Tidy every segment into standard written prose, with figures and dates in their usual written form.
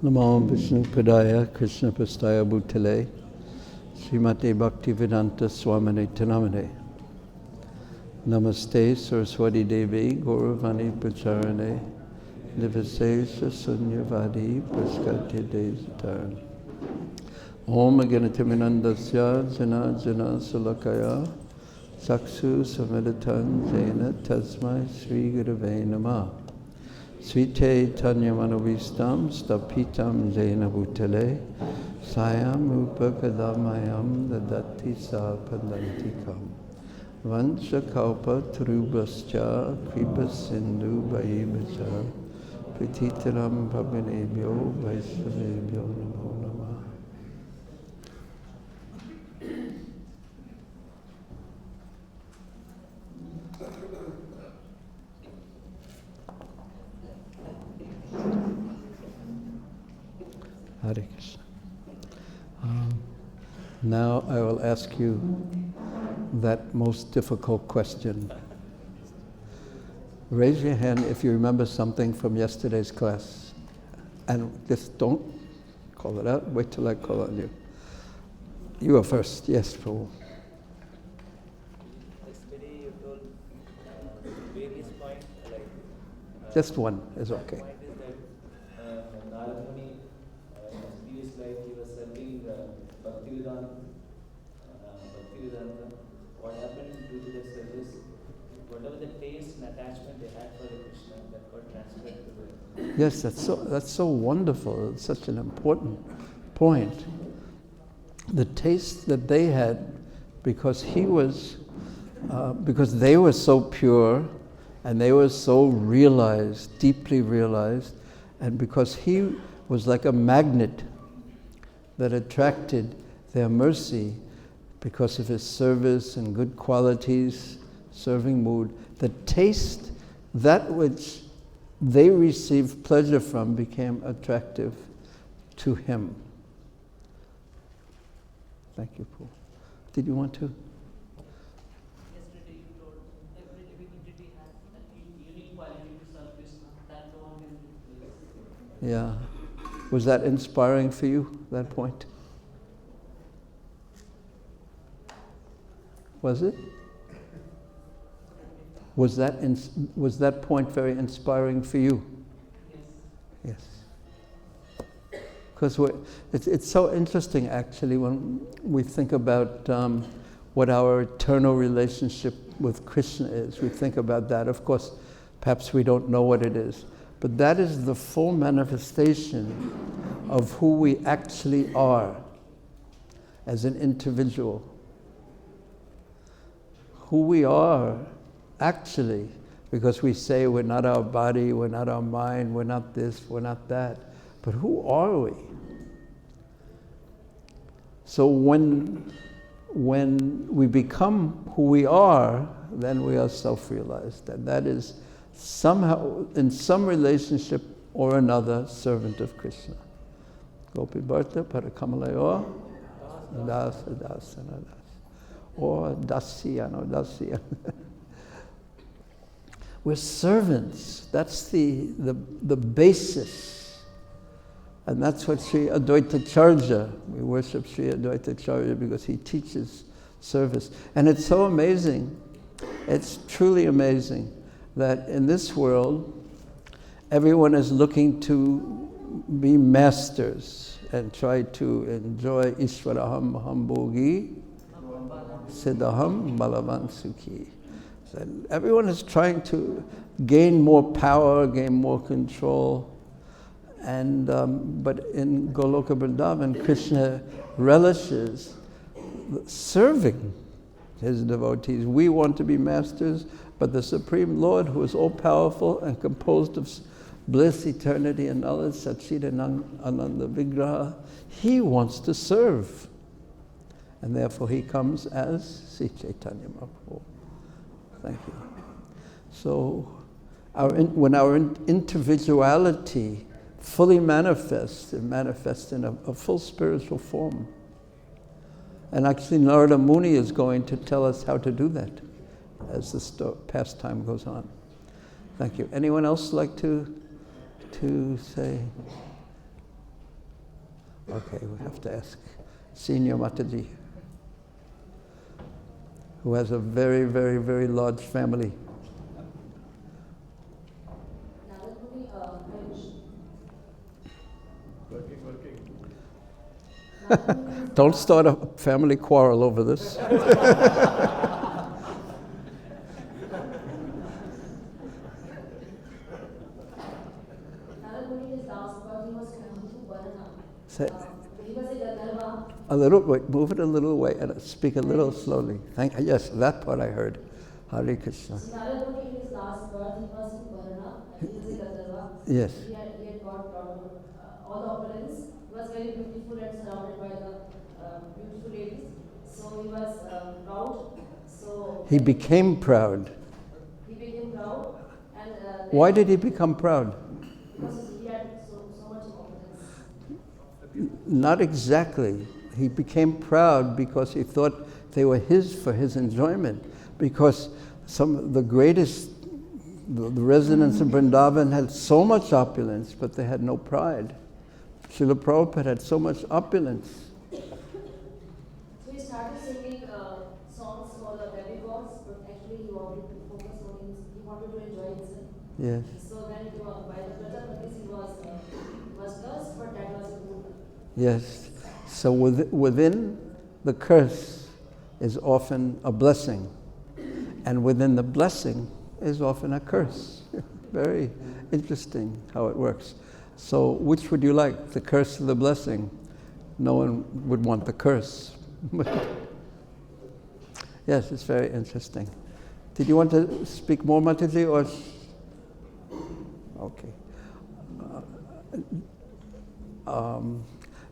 Namo Vishnu Padaya Krishna Pastaya Bhutale Srimate Bhaktivedanta Swamine Tanamane Namaste Saraswati Devi Gauravani Pracharane Nivasesha Sunyavadi Praskatya Desatarn Om Aganatiminandasya Jana Jana Sulakaya Saksu Samedatan Jena Tasmai Sri Gurave Namah Sri Caitanya-caritāmṛta Stapitam Jena Bhutale Sayam Upakadamayam Dadati Sa Padantikam Vancha Kalpa Trubhascha Kripa Sindhu Bhaivacha Prititaram Pavanebhyo Vaishnavebhyo Namo Namah. Hare Krishna. Now I will ask you that most difficult question. Raise your hand if you remember something from yesterday's class. And just don't call it out. Wait till I call on you. You are first. Yes, Prabhu. Yesterday you told various points, Just one is okay. point is that Narad Muni, in his previous life, he was serving Bhaktivedanta. What happened due to the service? Whatever the taste and attachment they had for the Krishna, that got transferred to the... Yes, that's so wonderful. It's such an important point. The taste that they had, because because they were so pure, and they were so realized, deeply realized, and because he was like a magnet that attracted their mercy because of his service and good qualities, serving mood, the taste, that which they received pleasure from, became attractive to him. Thank you, Paul. Did you want to? Yesterday you told every living entity has a unique quality to serve Krishna that no one can replace. Yeah. Was that inspiring for you, that point? Was it? Was that point very inspiring for you? Yes. Yes. Because it's so interesting, actually, when we think about what our eternal relationship with Krishna is. We think about that. Of course, perhaps we don't know what it is. But that is the full manifestation of who we actually are as an individual. Who we are, actually, because we say we're not our body, we're not our mind, we're not this, we're not that. But who are we? So when we become who we are, then we are self-realized. And that is somehow, in some relationship or another, servant of Krishna. Gopi Bharta Parakamalayo Dasa Dasana Das. Or Dasyana, Dasya. We're servants. That's the basis. And that's what Sri Advaita-charya, we worship Sri Advaita-charya because he teaches service. And it's so amazing, it's truly amazing, that in this world, everyone is looking to be masters and try to enjoy Ishwaraham Hambogi, Siddhaham Balavan Sukhi. So everyone is trying to gain more power, gain more control. And but in Goloka Vrindavan, Krishna relishes serving his devotees. We want to be masters, but the Supreme Lord, who is all-powerful and composed of bliss, eternity, and knowledge, Satchidananda Vigraha, he wants to serve. And therefore he comes as Sri Chaitanya Mahaprabhu. Thank you. So when our individuality fully manifests, it manifests in a full spiritual form. And actually Narada Muni is going to tell us how to do that as the pastime goes on. Thank you. Anyone else like to say? Okay, we have to ask Senior Mataji, who has a very, very, very large family. Don't start a family quarrel over this. Say, a little, wait, move it a little way and speak a little slowly. Yes, that part I heard. Hare Krishna. Yes. He had got all the opulence. He was very beautiful and surrounded by the beautiful ladies. So he was proud. So he became proud. He became proud. And why did he become proud? Because he had so much opulence. Not exactly. He became proud because he thought they were his for his enjoyment. Because some of the greatest, the residents of Vrindavan had so much opulence, but they had no pride. Srila Prabhupada had so much opulence. So he started singing songs for the demigods, but actually he wanted to focus on himself. He wanted to enjoy himself. Yes. So then by the Prajapati he was cursed, but that was a good. Yes. So within the curse is often a blessing, and within the blessing is often a curse. Very interesting how it works. So which would you like, the curse or the blessing? No one would want the curse. Yes, it's very interesting. Did you want to speak more, Mataji, or? Okay.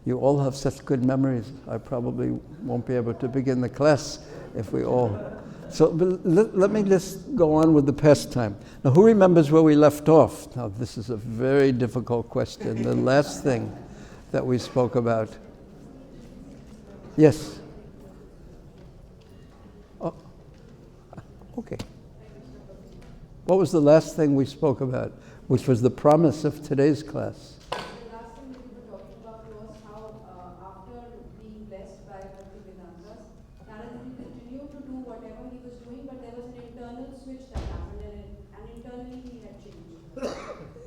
You all have such good memories. I probably won't be able to begin the class if we all... So let me just go on with the pastime. Now, who remembers where we left off? Now, this is a very difficult question. The last thing that we spoke about. Yes? Oh, okay. What was the last thing we spoke about, which was the promise of today's class? The last thing that we were talking about was how after being blessed by Bhaktivedanta, Narada continued to do whatever he was doing, but there was an internal switch that happened and internally he had changed.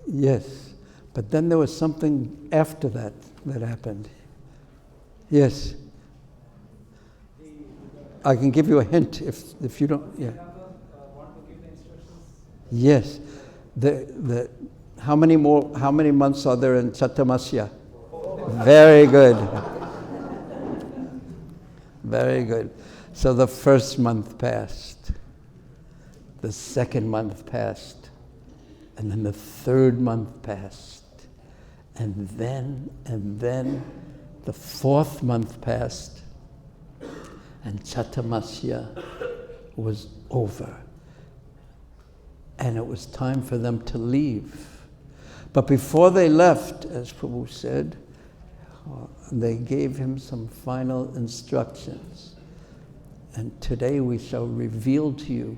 Yes, but then there was something after that happened. Yes. I can give you a hint if you don't. Yeah. Want to give the instructions? Yes. How many months are there in Chatamasya? Very good. Very good. So the first month passed, the second month passed, and then the third month passed, and then the fourth month passed, and Chatamasya was over. And it was time for them to leave. But before they left, as Prabhu said, they gave him some final instructions. And today we shall reveal to you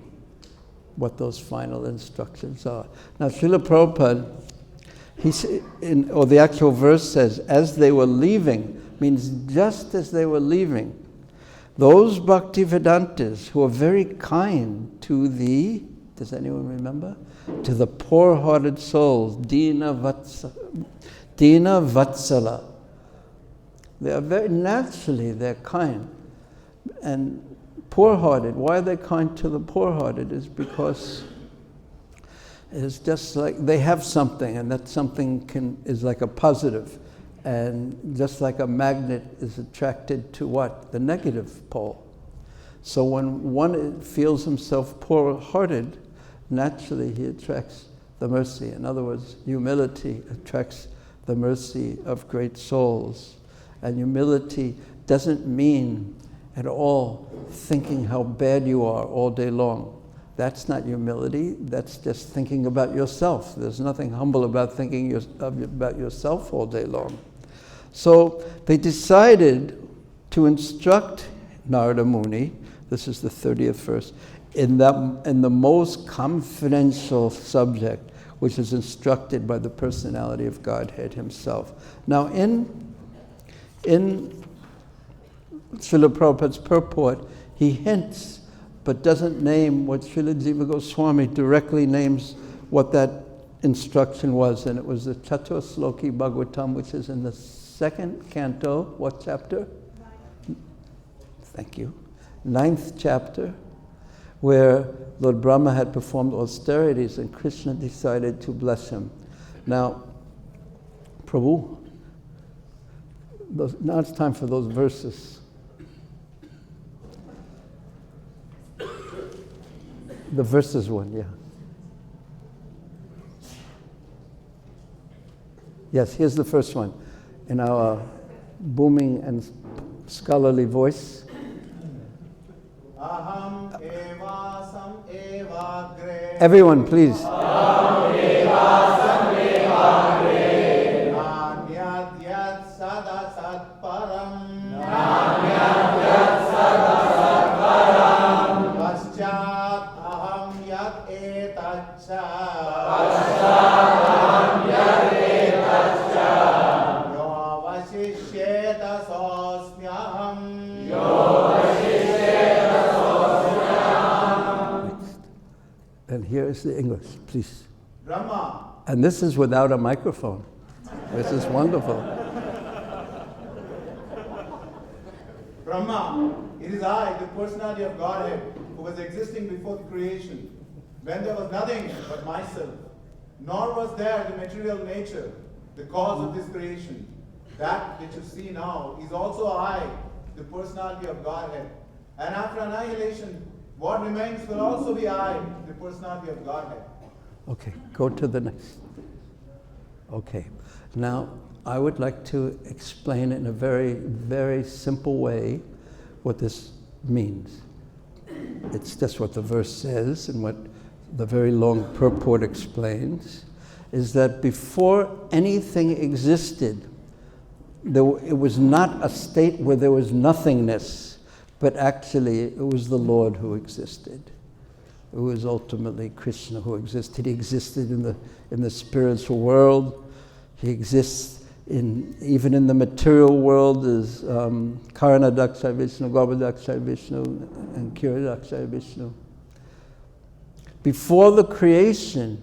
what those final instructions are. Now, Srila Prabhupada, the actual verse says, as they were leaving, means just as they were leaving, those Bhaktivedantas who are very kind to the, does anyone remember? To the poor-hearted souls, Dina Vatsala. They are very naturally, they're kind. And poor-hearted, why are they kind to the poor-hearted is because it's just like they have something, and that something is like a positive. And just like a magnet is attracted to what? The negative pole. So when one feels himself poor-hearted, naturally he attracts the mercy. In other words, humility attracts the mercy of great souls. And humility doesn't mean at all thinking how bad you are all day long. That's not humility, that's just thinking about yourself. There's nothing humble about thinking about yourself all day long. So they decided to instruct Narada Muni, this is the 30th verse, in the most confidential subject, which is instructed by the personality of Godhead himself. Now in in Srila Prabhupada's purport, he hints but doesn't name what Srila Jiva Goswami directly names what that instruction was, and it was the Chatusloki Bhagavatam, which is in the 2nd canto. What chapter? 9. Thank you. 9th chapter, where Lord Brahma had performed austerities and Krishna decided to bless him. Now, Prabhu, now it's time for those verses. The verses one, yeah. Yes, here's the first one in our booming and scholarly voice. Aham eva sam eva gre. Everyone, please. Aham eva sam eva gre. Nanyat yat sada sat param. Nanyat yat sada sat param. Paschat aham yat etacha. Paschat aham yat etacha. Yo vasishyeta sosmyaham. Yo And here is the English, please. Brahma. And this is without a microphone. This is wonderful. Brahma, it is I, the personality of Godhead, who was existing before the creation, when there was nothing but myself, nor was there the material nature, the cause of this creation. That which you see now is also I, the personality of Godhead. And after annihilation, what remains will also be I, the personality of Godhead. Okay, go to the next. Okay, now I would like to explain in a very, very simple way what this means. It's just what the verse says and what the very long purport explains, is that before anything existed, it was not a state where there was nothingness, but actually it was the Lord who existed. It was ultimately Krishna who existed. He existed in the spiritual world. He exists even in the material world as Karana-daksha Vishnu, Garbha-daksha Vishnu, and Kira-daksha Vishnu. Before the creation,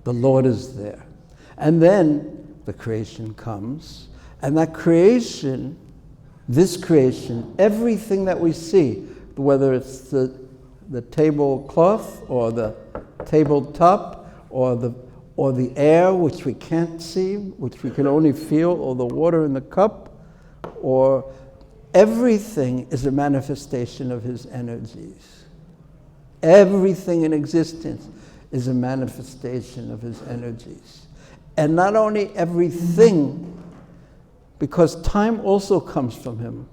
the Lord is there. And then the creation comes, and that creation, this creation, everything that we see, whether it's the tablecloth or the tabletop or the air which we can't see, which we can only feel, or the water in the cup, or everything is a manifestation of his energies. Everything in existence is a manifestation of his energies. And not only everything, because time also comes from him.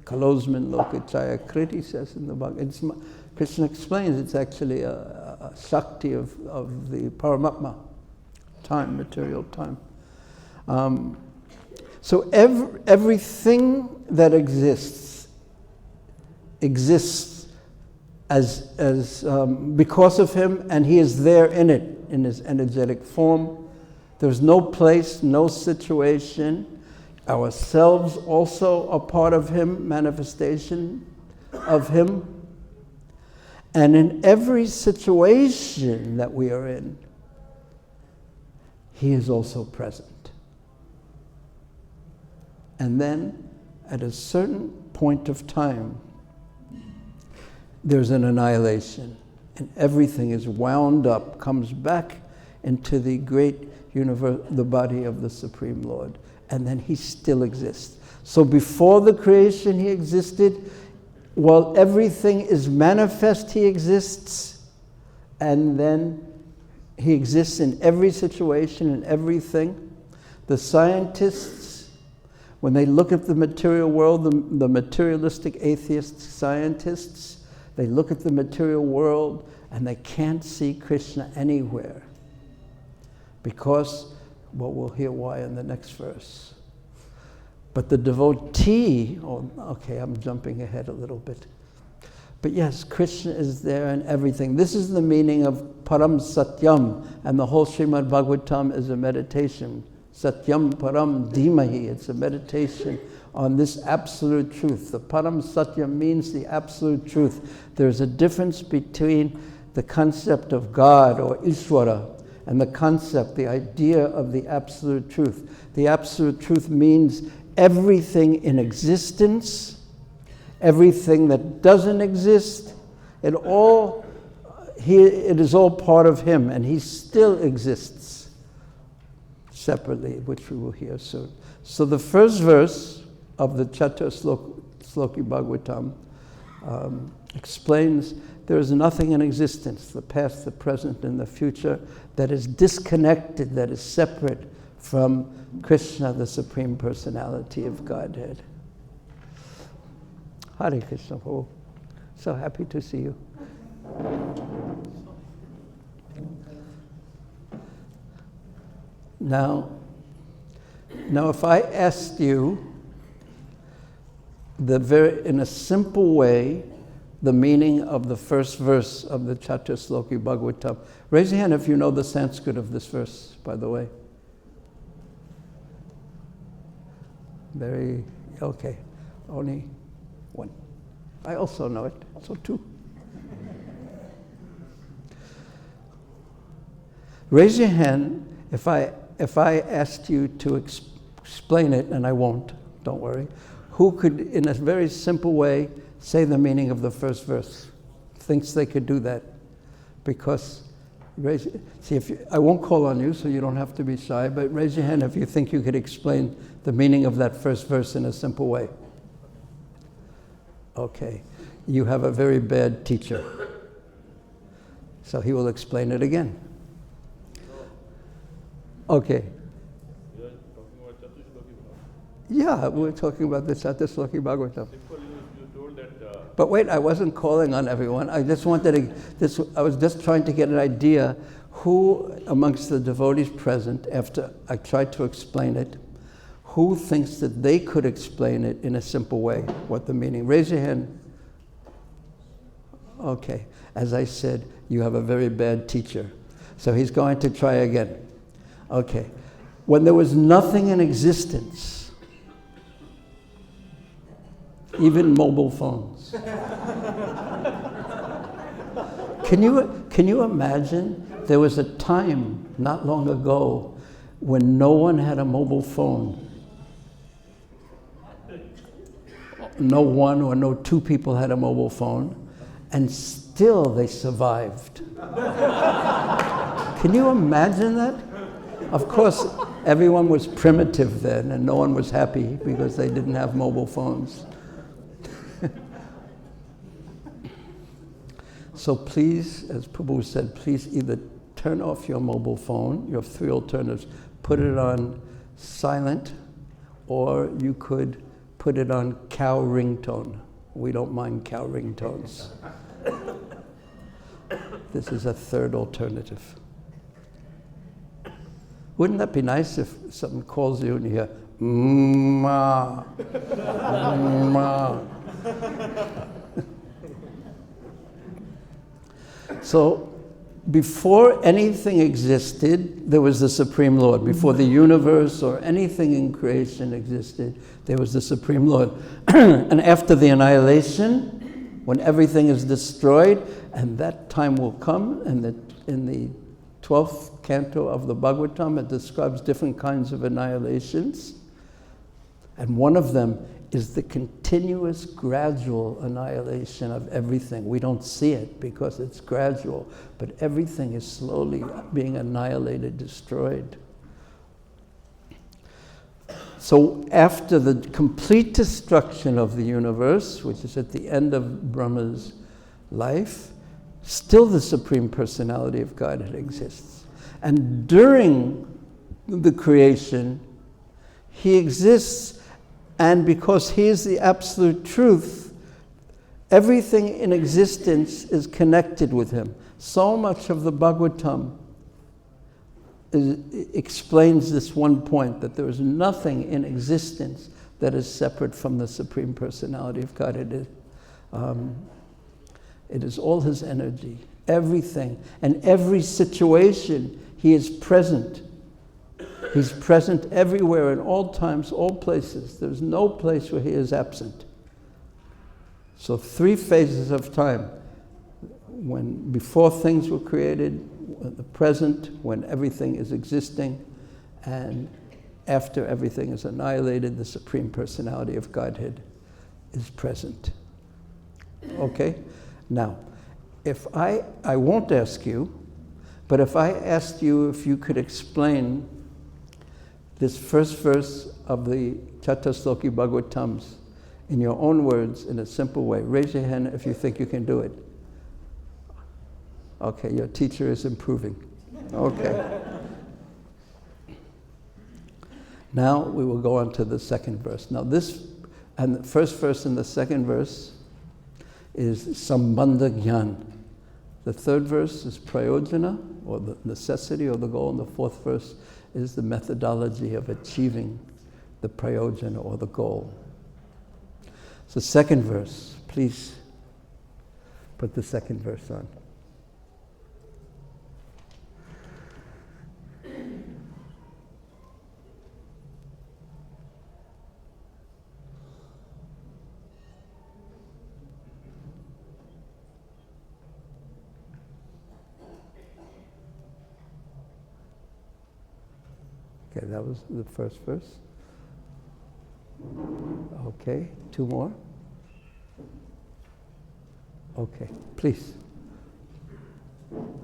Kalosmin Caitanya-caritāmṛta says in the Bhagavatam. Krishna explains it's actually a Shakti of the Paramatma, time, material time. So everything that exists as because of him, and he is there in it, in his energetic form. There's no place, no situation. Ourselves also are part of him, manifestation of him. And in every situation that we are in, he is also present. And then, at a certain point of time, there's an annihilation, and everything is wound up, comes back into the great universe, the body of the Supreme Lord. And then he still exists. So before the creation he existed, while everything is manifest, he exists, and then he exists in every situation and everything. The scientists, when they look at the material world, the materialistic atheist scientists, they look at the material world and they can't see Krishna anywhere. Because, well, we'll hear why in the next verse. But the devotee, okay, I'm jumping ahead a little bit. But yes, Krishna is there in everything. This is the meaning of Param Satyam, and the whole Srimad Bhagvatam is a meditation. Satyam Param Dhimahi. It's a meditation on this absolute truth. The Param Satyam means the absolute truth. There's a difference between the concept of God or Ishvara and the concept, the idea of the absolute truth. The absolute truth means everything in existence, everything that doesn't exist, it is all part of him, and he still exists separately, which we will hear soon. So the first verse of the Sloki Bhagavatam explains there is nothing in existence, the past, the present, and the future, that is disconnected, that is separate from Krishna, the Supreme Personality of Godhead. Hare Krishna. Oh, so happy to see you. Now if I asked you in a simple way, the meaning of the first verse of the Sloki Bhagavatam. Raise your hand if you know the Sanskrit of this verse, by the way. Okay. Only one. I also know it, so two. Raise your hand if I asked you to explain it, and I won't, don't worry. Who could, in a very simple way, say the meaning of the first verse? Thinks they could do that? Because, I won't call on you, so you don't have to be shy, but raise your hand if you think you could explain the meaning of that first verse in a simple way. Okay. You have a very bad teacher. So he will explain it again. Okay. You are talking about Chatusloki Bhagavatam. Yeah, we're talking about the Chatusloki Bhagavatam. Simple, you told that... But wait, I wasn't calling on everyone. I was just trying to get an idea who amongst the devotees present, after I tried to explain it, who thinks that they could explain it in a simple way, what the meaning. Raise your hand. Okay. As I said, you have a very bad teacher. So he's going to try again. Okay. When there was nothing in existence, even mobile phones. Can you imagine? There was a time not long ago when no one had a mobile phone. No one or no two people had a mobile phone, and still they survived. Can you imagine that? Of course, everyone was primitive then, and no one was happy because they didn't have mobile phones. So please, as Prabhu said, please either turn off your mobile phone. You have three alternatives. Put it on silent, or you could put it on cow ringtone. We don't mind cow ringtones. This is a third alternative. Wouldn't that be nice if someone calls you and you hear, ma, ma. So, before anything existed, there was the Supreme Lord. Before the universe or anything in creation existed, there was the Supreme Lord. And after the annihilation, when everything is destroyed, and that time will come, and in the 12th canto of the Bhagavatam, it describes different kinds of annihilations. And one of them is the continuous, gradual annihilation of everything. We don't see it because it's gradual, but everything is slowly being annihilated, destroyed. So after the complete destruction of the universe, which is at the end of Brahma's life, still the Supreme Personality of Godhead exists. And during the creation, he exists, and because he is the absolute truth, everything in existence is connected with him. So much of the Bhagavatam explains this one point, that there is nothing in existence that is separate from the Supreme Personality of Godhead. It is all his energy, everything, and every situation he is present He's present everywhere, in all times, all places. There's no place where he is absent. So 3 phases of time. When before things were created, the present, when everything is existing, and after everything is annihilated, the Supreme Personality of Godhead is present. Okay? Now, if I won't ask you, but if I asked you if you could explain this first verse of the Chatusloki Bhagavatams in your own words, in a simple way. Raise your hand if you think you can do it. Okay, your teacher is improving. Okay. Now we will go on to the second verse. Now this, and the first verse and the second verse is Sambandha Jnana. The third verse is Prayojana, or the necessity or the goal, and the fourth verse is the methodology of achieving the Prayojana or the goal. So second verse, please put the second verse on. Okay, that was the first verse. Okay, 2 more. Okay, please.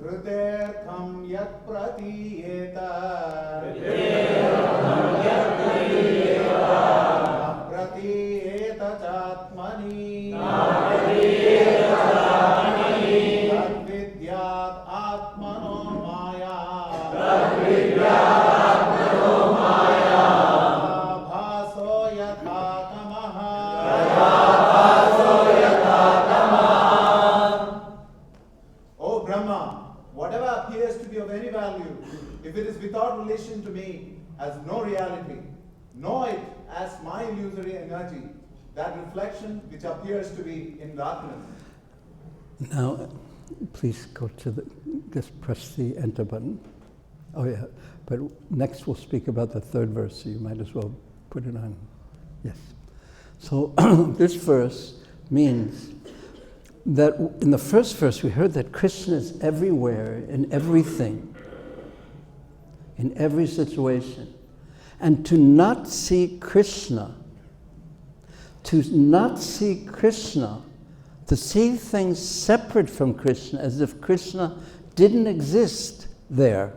Hridertham yat pratiyeta pratiyeta chatmani tadvidyat atmano maya bhaso yatha tamaha. O Brahma, whatever appears to be of any value, if it is without relation to me, has no reality. Know it as my illusory energy, that reflection which appears to be in darkness. Now, please go to the, just press the enter button. Oh yeah, but next we'll speak about the third verse, so you might as well put it on. Yes. So this verse means that in the first verse we heard that Krishna is everywhere, in everything, in every situation. And to not see Krishna, to see things separate from Krishna, as if Krishna didn't exist there,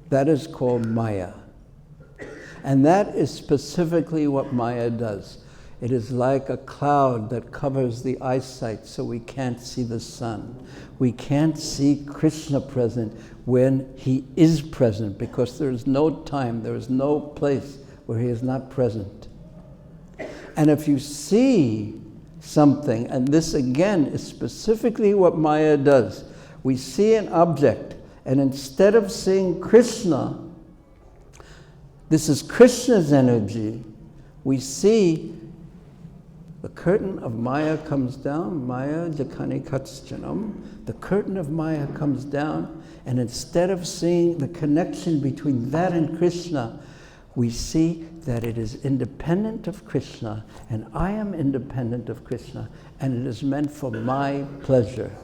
that is called Maya. And that is specifically what Maya does. It is like a cloud that covers the eyesight so we can't see the sun. We can't see Krishna present when he is present, because there is no time, there is no place where he is not present. And if you see something, and this again is specifically what Maya does, we see an object, and instead of seeing Krishna, this is Krishna's energy, we see the curtain of Maya comes down, Maya jakani katschanam, the curtain of Maya comes down, and instead of seeing the connection between that and Krishna, we see that it is independent of Krishna, and I am independent of Krishna, and it is meant for my pleasure.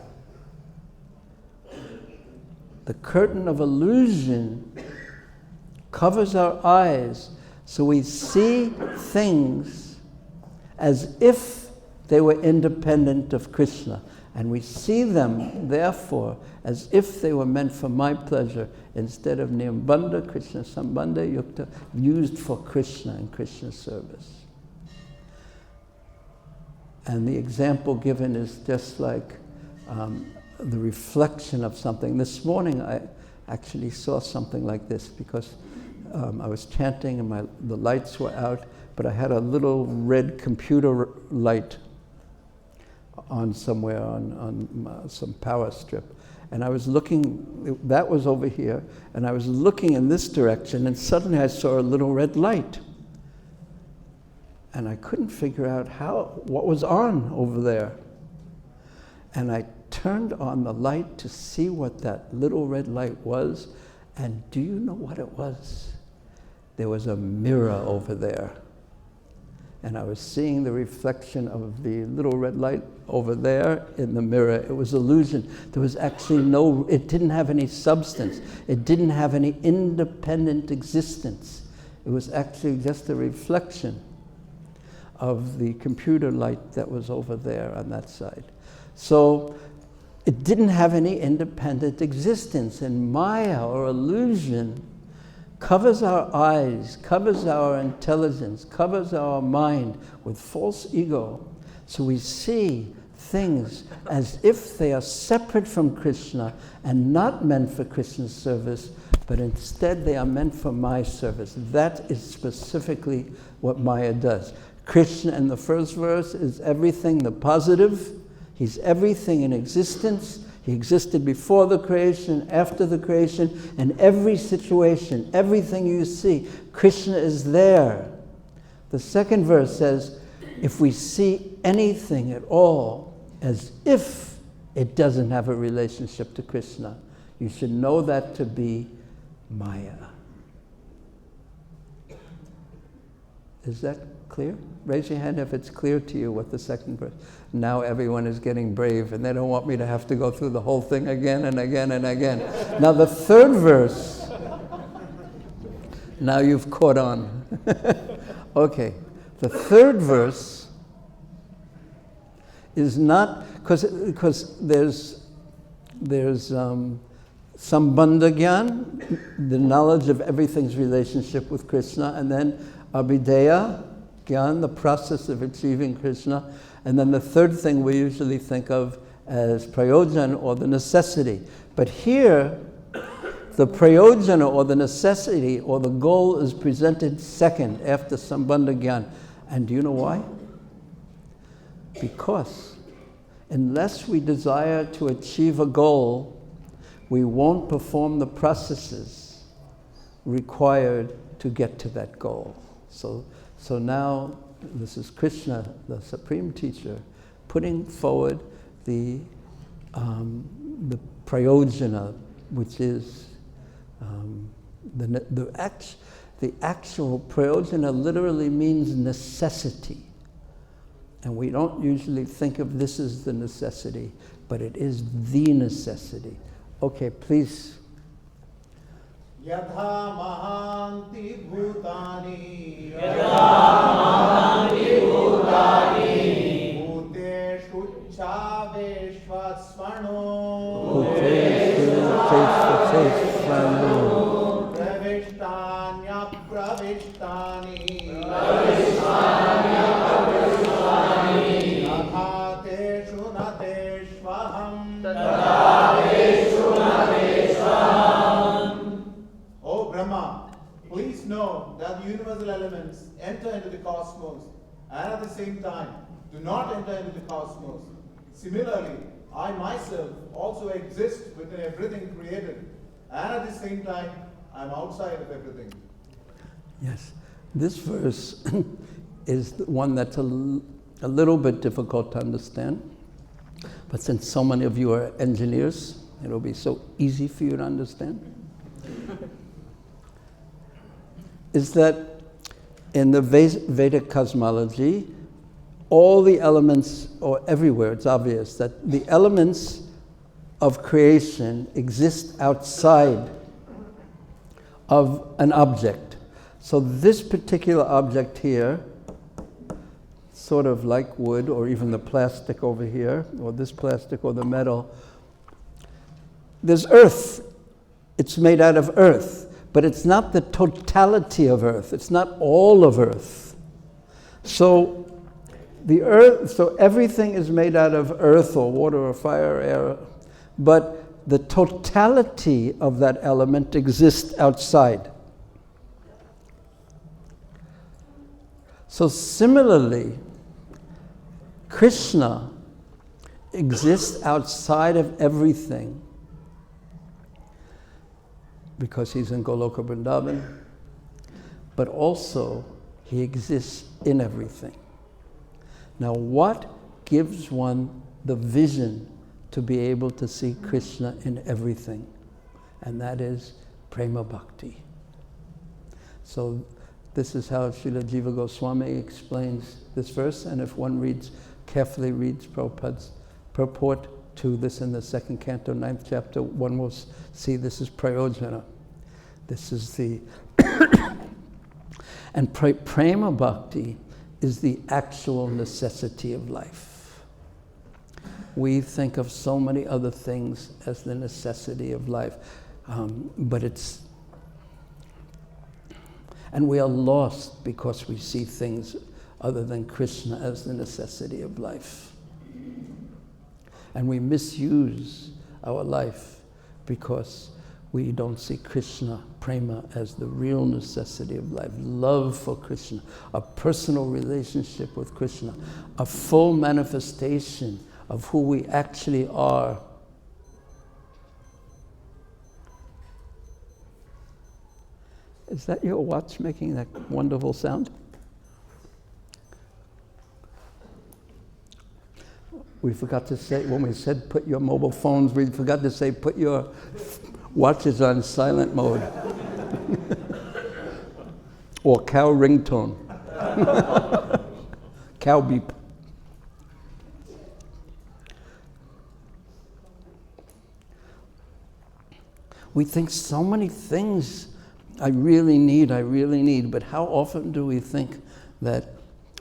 The curtain of illusion covers our eyes, so we see things as if they were independent of Krishna. And we see them, therefore, as if they were meant for my pleasure, instead of Niyambandha, Krishna Sambandha Yukta, used for Krishna and Krishna's service. And the example given is just like the reflection of something. This morning I actually saw something like this, because I was chanting and the lights were out, but I had a little red computer light on somewhere on some power strip. And I was looking, that was over here, and I was looking in this direction, and suddenly I saw a little red light. And I couldn't figure out what was on over there. And I turned on the light to see what that little red light was, And do you know what it was? There was a mirror over there. And I was seeing the reflection of the little red light over there in the mirror. It was illusion. There was actually it didn't have any substance. It didn't have any independent existence. It was actually just a reflection of the computer light that was over there on that side. So it didn't have any independent existence. And Maya, or illusion, covers our eyes, covers our intelligence, covers our mind with false ego. So we see things as if they are separate from Krishna and not meant for Krishna's service, but instead they are meant for my service. That is specifically what Maya does. Krishna in the first verse is everything, the positive. He's everything in existence. He existed before the creation, after the creation, and every situation, everything you see, Krishna is there. The second verse says, if we see anything at all as if it doesn't have a relationship to Krishna, you should know that to be Maya. Is that clear? Raise your hand if it's clear to you what the second verse. Now everyone is getting brave and they don't want me to have to go through the whole thing again and again and again. Now the third verse, now you've caught on. Okay, the third verse is not, because there's Sambandha Gyan, the knowledge of everything's relationship with Krishna, and then Abhideya Gyan, the process of achieving Krishna, and then the third thing we usually think of as prayojan, or the necessity. But here, the prayojana, or the necessity, or the goal is presented second after Sambandha Gyan. And do you know why? Because unless we desire to achieve a goal, we won't perform the processes required to get to that goal. So now, this is Krishna, the Supreme Teacher, putting forward the prayojana, which is the actual prayojana literally means necessity. And we don't usually think of this as the necessity, but it is the necessity. Okay, please. Yatha mahanti bhutani bhuteshu chaveshvasvano pravishtanya pravishtani nathateshu nateshvaham Oh Brahma, please know that the universal elements enter into the cosmos and at the same time do not enter into the cosmos. Similarly, I myself also exist within everything created, and at the same time I am outside of everything. Yes, this verse is one that's a little bit difficult to understand, but since so many of you are engineers, it'll be so easy for you to understand. Is that in the Vedic cosmology, all the elements, or everywhere, it's obvious that the elements of creation exist outside of an object. So this particular object here, sort of like wood, or even the plastic over here, or this plastic or the metal, there's earth. It's made out of earth. But it's not the totality of earth. It's not all of earth. So the earth, so everything is made out of earth or water or fire, air, but the totality of that element exists outside. So similarly, Krishna exists outside of everything, because he's in Goloka Vrindavan, but also he exists in everything. Now, what gives one the vision to be able to see Krishna in everything? And that is prema bhakti. So this is how Srila Jiva Goswami explains this verse, and if one carefully reads Prabhupada's purport to this in the 2nd canto, 9th chapter, one will see this is prayojana. This is the... and prema bhakti is the actual necessity of life. We think of so many other things as the necessity of life, but it's... And we are lost because we see things other than Krishna as the necessity of life. And we misuse our life because we don't see Krishna, prema, as the real necessity of life. Love for Krishna, a personal relationship with Krishna, a full manifestation of who we actually are. Is that your watch making that wonderful sound? We forgot to say, when we said put your mobile phones, we forgot to say put your watches on silent mode. Or cow ringtone. Cow beep. We think so many things, I really need, but how often do we think that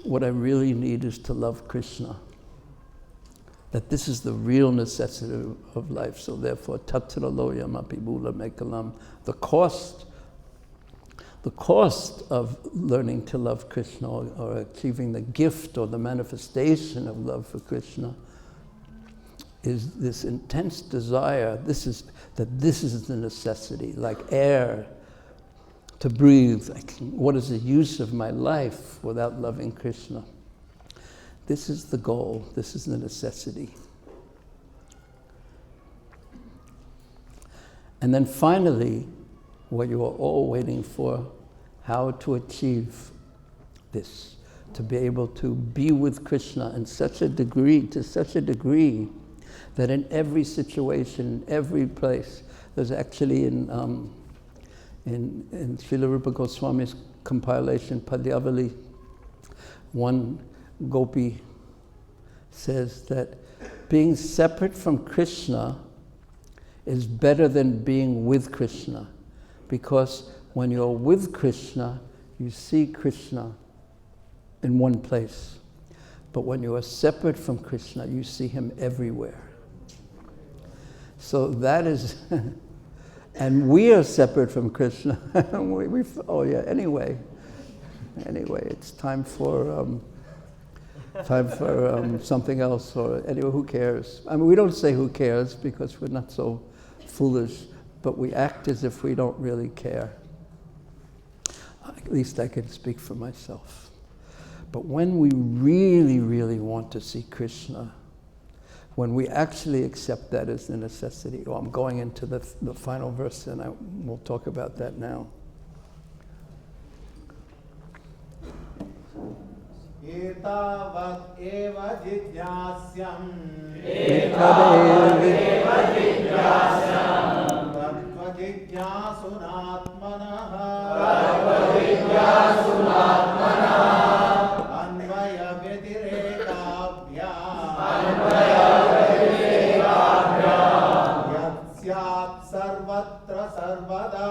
what I really need is to love Krishna? That this is the real necessity of life, so therefore, tattva loyam api bula mekalam, the cost of learning to love Krishna or achieving the gift or the manifestation of love for Krishna is this intense desire. This is the necessity, like air to breathe. What is the use of my life without loving Krishna? This is the goal. This is the necessity. And then finally, what you are all waiting for, how to achieve this, to be able to be with Krishna to such a degree, that in every situation, every place, there's actually in Srila Rupa Goswami's compilation, Padyavali, one Gopi says that being separate from Krishna is better than being with Krishna, because when you're with Krishna, you see Krishna in one place. But when you are separate from Krishna, you see him everywhere. So that is, and we are separate from Krishna. Anyway, it's time for something else, or anyway, who cares? I mean, we don't say who cares because we're not so foolish, but we act as if we don't really care. At least I can speak for myself. But when we really, really want to see Krishna, when we actually accept that as the necessity, I'm going into the final verse, and we'll talk about that now. Etavat eva jidyasyam. Tattva jidyasunatmanaha. Anvaya vyatirekabhyam. Yat syat sarvatra sarvada.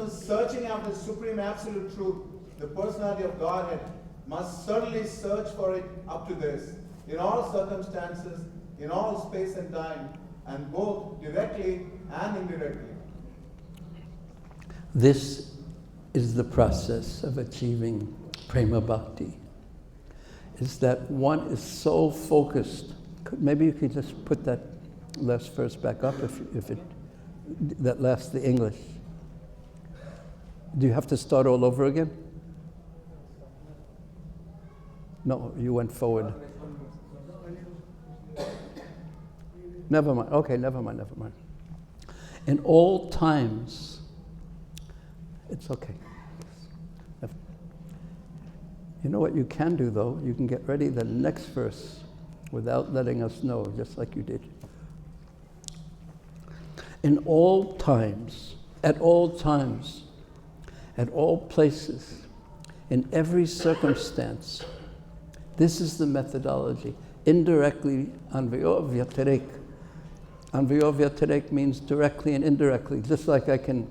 Searching after supreme absolute truth, the personality of Godhead, must certainly search for it up to this, in all circumstances, in all space and time, and both directly and indirectly. This is the process of achieving prema bhakti, is that one is so focused. Maybe you could just put that last verse back up, that last, the English. Do you have to start all over again? No, you went forward. Never mind. Okay, never mind. In all times, it's okay. You know what you can do, though? You can get ready. The next verse without letting us know, just like you did. In all times, at all places, in every circumstance, this is the methodology. Indirectly, anvayo vyatirek. Anvayo vyatirek means directly and indirectly, just like I can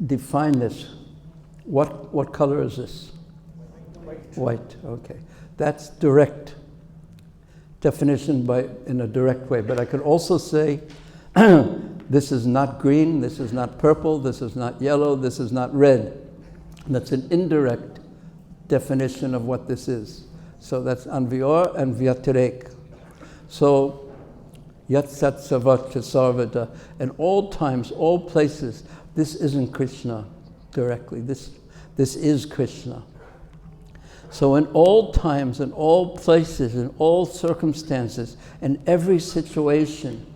define this. What color is this? White, okay. That's direct definition in a direct way. But I could also say, this is not green, this is not purple, this is not yellow, this is not red. That's an indirect definition of what this is. So that's anvayor and vyatirek. So, yat sat savat sarvata. In all times, all places, this isn't Krishna directly. This is Krishna. So in all times, in all places, in all circumstances, in every situation,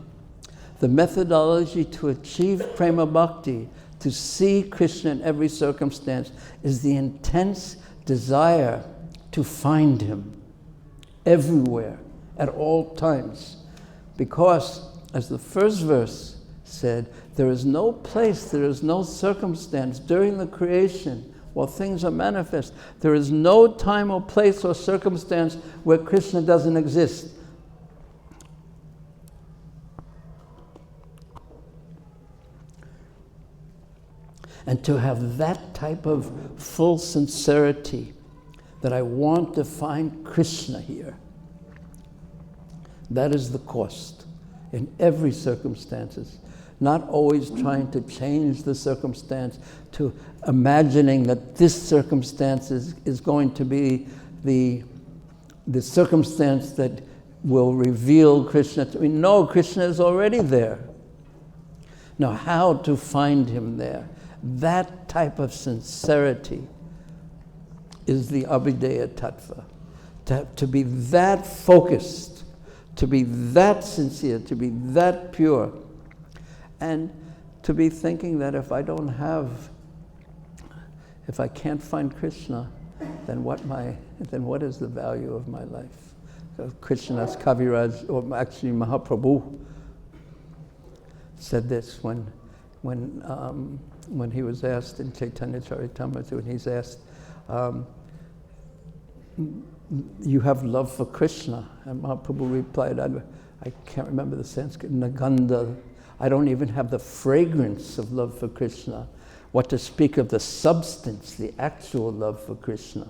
the methodology to achieve prema bhakti, to see Krishna in every circumstance, is the intense desire to find him everywhere, at all times. Because, as the first verse said, there is no place, there is no circumstance during the creation while things are manifest. There is no time or place or circumstance where Krishna doesn't exist. And to have that type of full sincerity that I want to find Krishna here, that is the cost in every circumstances. Not always trying to change the circumstance, to imagining that this circumstance is going to be the circumstance that will reveal Krishna to me. No, Krishna is already there. Now, how to find him there? That type of sincerity is the Abhideya Tattva. To be that focused, to be that sincere, to be that pure, and to be thinking that if I can't find Krishna, then what is the value of my life? Krishna's Kaviraj, or actually Mahaprabhu, said this when he was asked in Caitanya-caritāmṛta, when he's asked, you have love for Krishna? And Mahaprabhu replied, I can't remember the Sanskrit, Naganda. I don't even have the fragrance of love for Krishna. What to speak of the substance, the actual love for Krishna.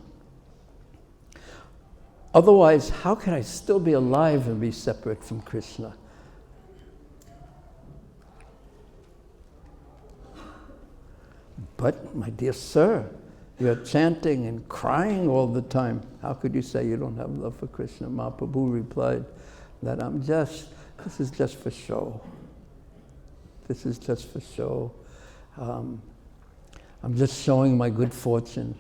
Otherwise, how can I still be alive and be separate from Krishna? But, my dear sir, you're chanting and crying all the time. How could you say you don't have love for Krishna? Mahaprabhu replied that this is just for show. This is just for show. I'm just showing my good fortune.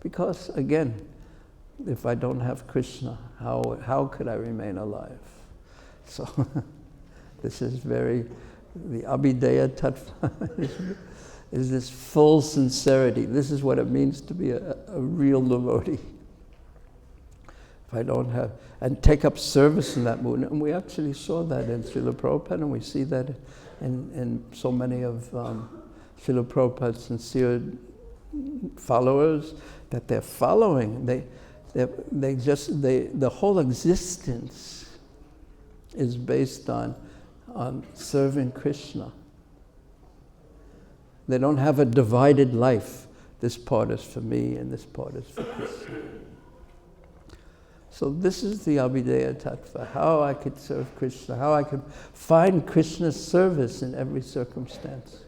Because, again, if I don't have Krishna, how could I remain alive? So, this is the Abhideya Tattva is this full sincerity. This is what it means to be a real devotee. If I don't have, and take up service in that mood. And we actually saw that in Srila Prabhupada, and we see that in so many of Srila Prabhupada's sincere followers, that they're following. The whole existence is based on serving Krishna. They don't have a divided life. This part is for me and this part is for Krishna. So this is the Abhideya Tattva, how I could serve Krishna, how I could find Krishna's service in every circumstance.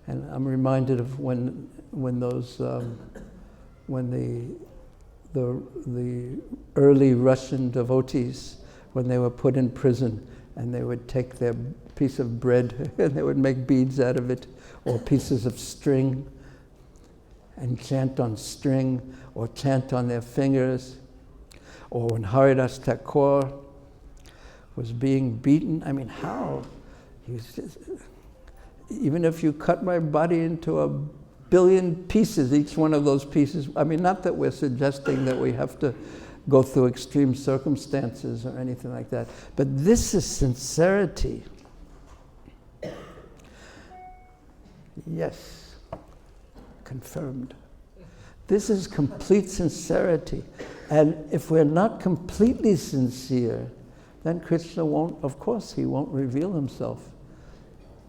And I'm reminded of when the early Russian devotees, when they were put in prison, and they would take their piece of bread and they would make beads out of it, or pieces of string, and chant on string, or chant on their fingers. Or when Haridas Thakur was being beaten, I mean, how? Even if you cut my body into billion pieces, each one of those pieces. I mean, not that we're suggesting that we have to go through extreme circumstances or anything like that, but this is sincerity. Yes, confirmed. This is complete sincerity. And if we're not completely sincere, then Krishna won't, of course, he won't reveal himself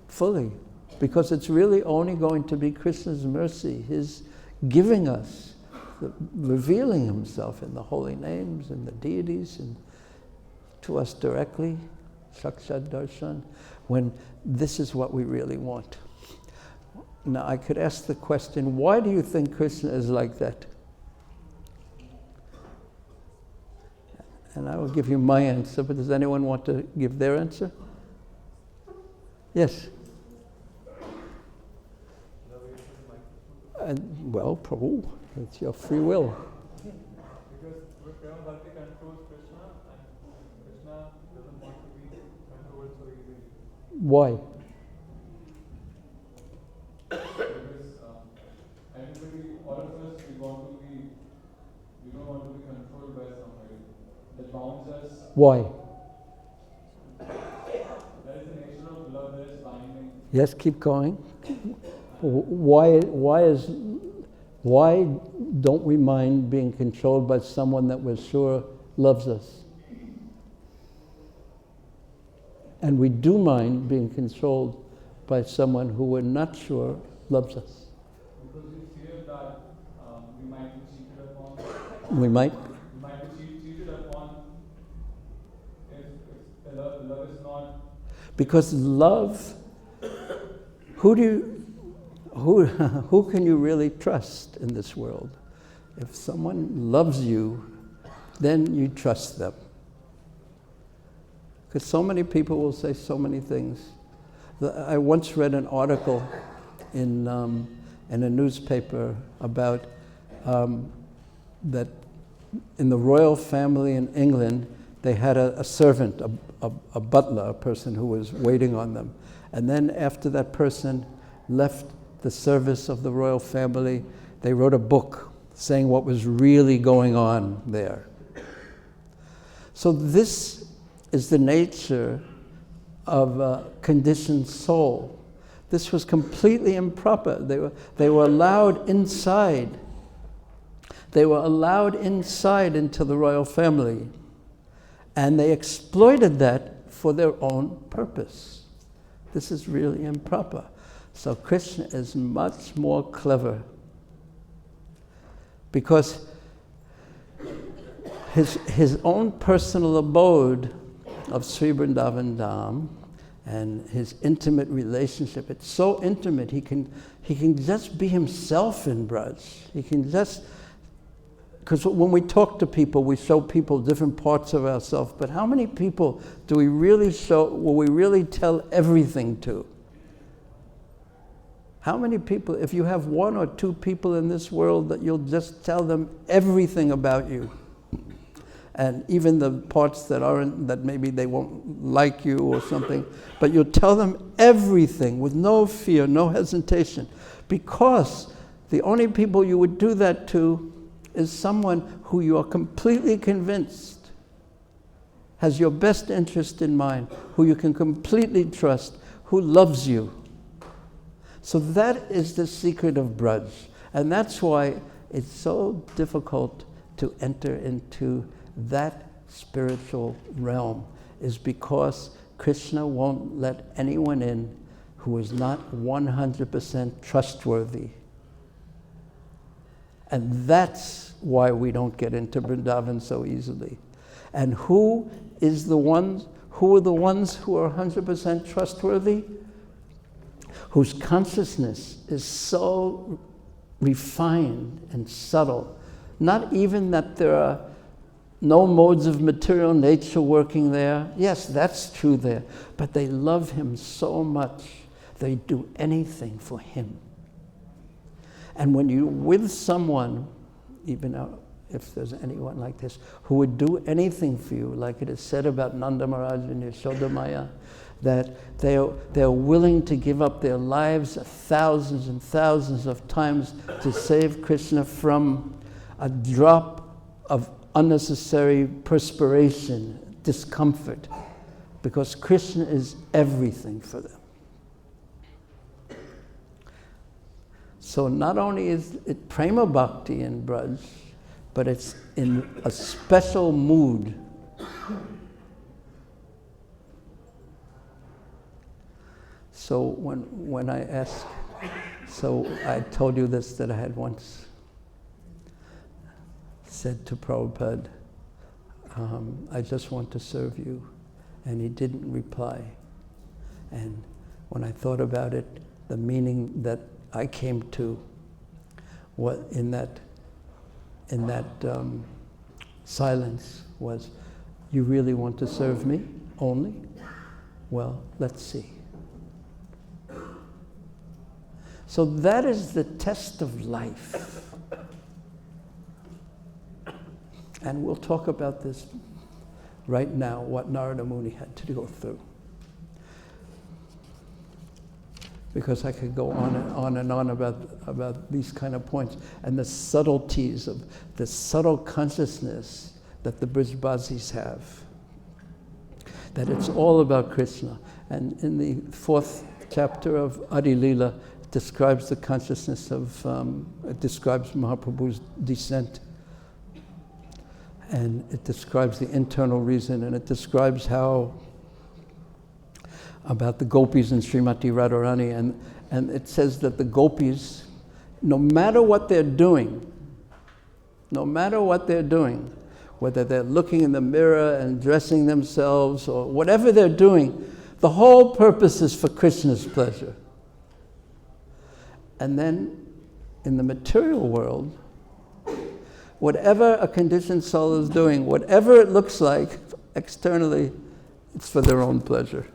fully. Because it's really only going to be Krishna's mercy, his giving us, revealing himself in the holy names and the deities and to us directly, Sakshat Darshan, when this is what we really want. Now I could ask the question, why do you think Krishna is like that? And I will give you my answer, but does anyone want to give their answer? Yes? Well, Prabhu, it's your free will. Because Prema Bhakti controls Krishna, and Krishna doesn't want to be controlled so easily. Why? Because everybody, all of us, we don't want to be controlled by somebody that bounds us. Why? That is the nature of love, that is binding. Yes, keep going. Why don't we mind being controlled by someone that we're sure loves us? And we do mind being controlled by someone who we're not sure loves us. Because we fear that we might be cheated upon. We might? We might be cheated upon if the love is not. Because love, who can you really trust in this world? If someone loves you, then you trust them. Because so many people will say so many things. I once read an article in a newspaper about that in the royal family in England, they had a servant, a butler, a person who was waiting on them. And then after that person left the service of the royal family, they wrote a book saying what was really going on there. So this is the nature of a conditioned soul. This was completely improper. They were allowed inside. They were allowed inside into the royal family. And they exploited that for their own purpose. This is really improper. So Krishna is much more clever because his own personal abode of Sri Vrindavan Dham and his intimate relationship, it's so intimate, he can just be himself in Braj. He can just, because when we talk to people, we show people different parts of ourselves, but how many people do we really show, will we really tell everything to? How many people, if you have one or two people in this world that you'll just tell them everything about you, and even the parts that aren't, that maybe they won't like you or something, but you'll tell them everything with no fear, no hesitation, because the only people you would do that to is someone who you are completely convinced has your best interest in mind, who you can completely trust, who loves you. So that is the secret of Braj. And that's why it's so difficult to enter into that spiritual realm, is because Krishna won't let anyone in who is not 100% trustworthy. And that's why we don't get into Vrindavan so easily. And who are the ones who are 100% trustworthy? Whose consciousness is so refined and subtle. Not even that there are no modes of material nature working there. Yes, that's true there. But they love him so much, they do anything for him. And when you're with someone, even if there's anyone like this, who would do anything for you, like it is said about Nanda Maharaj and Yashoda Maya, that they're willing to give up their lives thousands and thousands of times to save Krishna from a drop of unnecessary perspiration, discomfort, because Krishna is everything for them. So not only is it prema bhakti in Braj, but it's in a special mood. So when I ask, so I told you this, that I had once said to Prabhupada, I just want to serve you. And he didn't reply. And when I thought about it, the meaning that I came to what in that silence was, you really want to serve me only? Well, let's see. So that is the test of life. And we'll talk about this right now, what Narada Muni had to go through. Because I could go on and on about these kind of points and the subtleties of the subtle consciousness that the Brijbasis have. That it's all about Krishna. And in the 4th chapter of Adi Leela, it describes the consciousness of, it describes Mahaprabhu's descent. And it describes the internal reason, and it describes how, about the gopis and Srimati Radharani, and it says that the gopis, no matter what they're doing, whether they're looking in the mirror and dressing themselves or whatever they're doing, the whole purpose is for Krishna's pleasure. And then in the material world, whatever a conditioned soul is doing, whatever it looks like externally, it's for their own pleasure.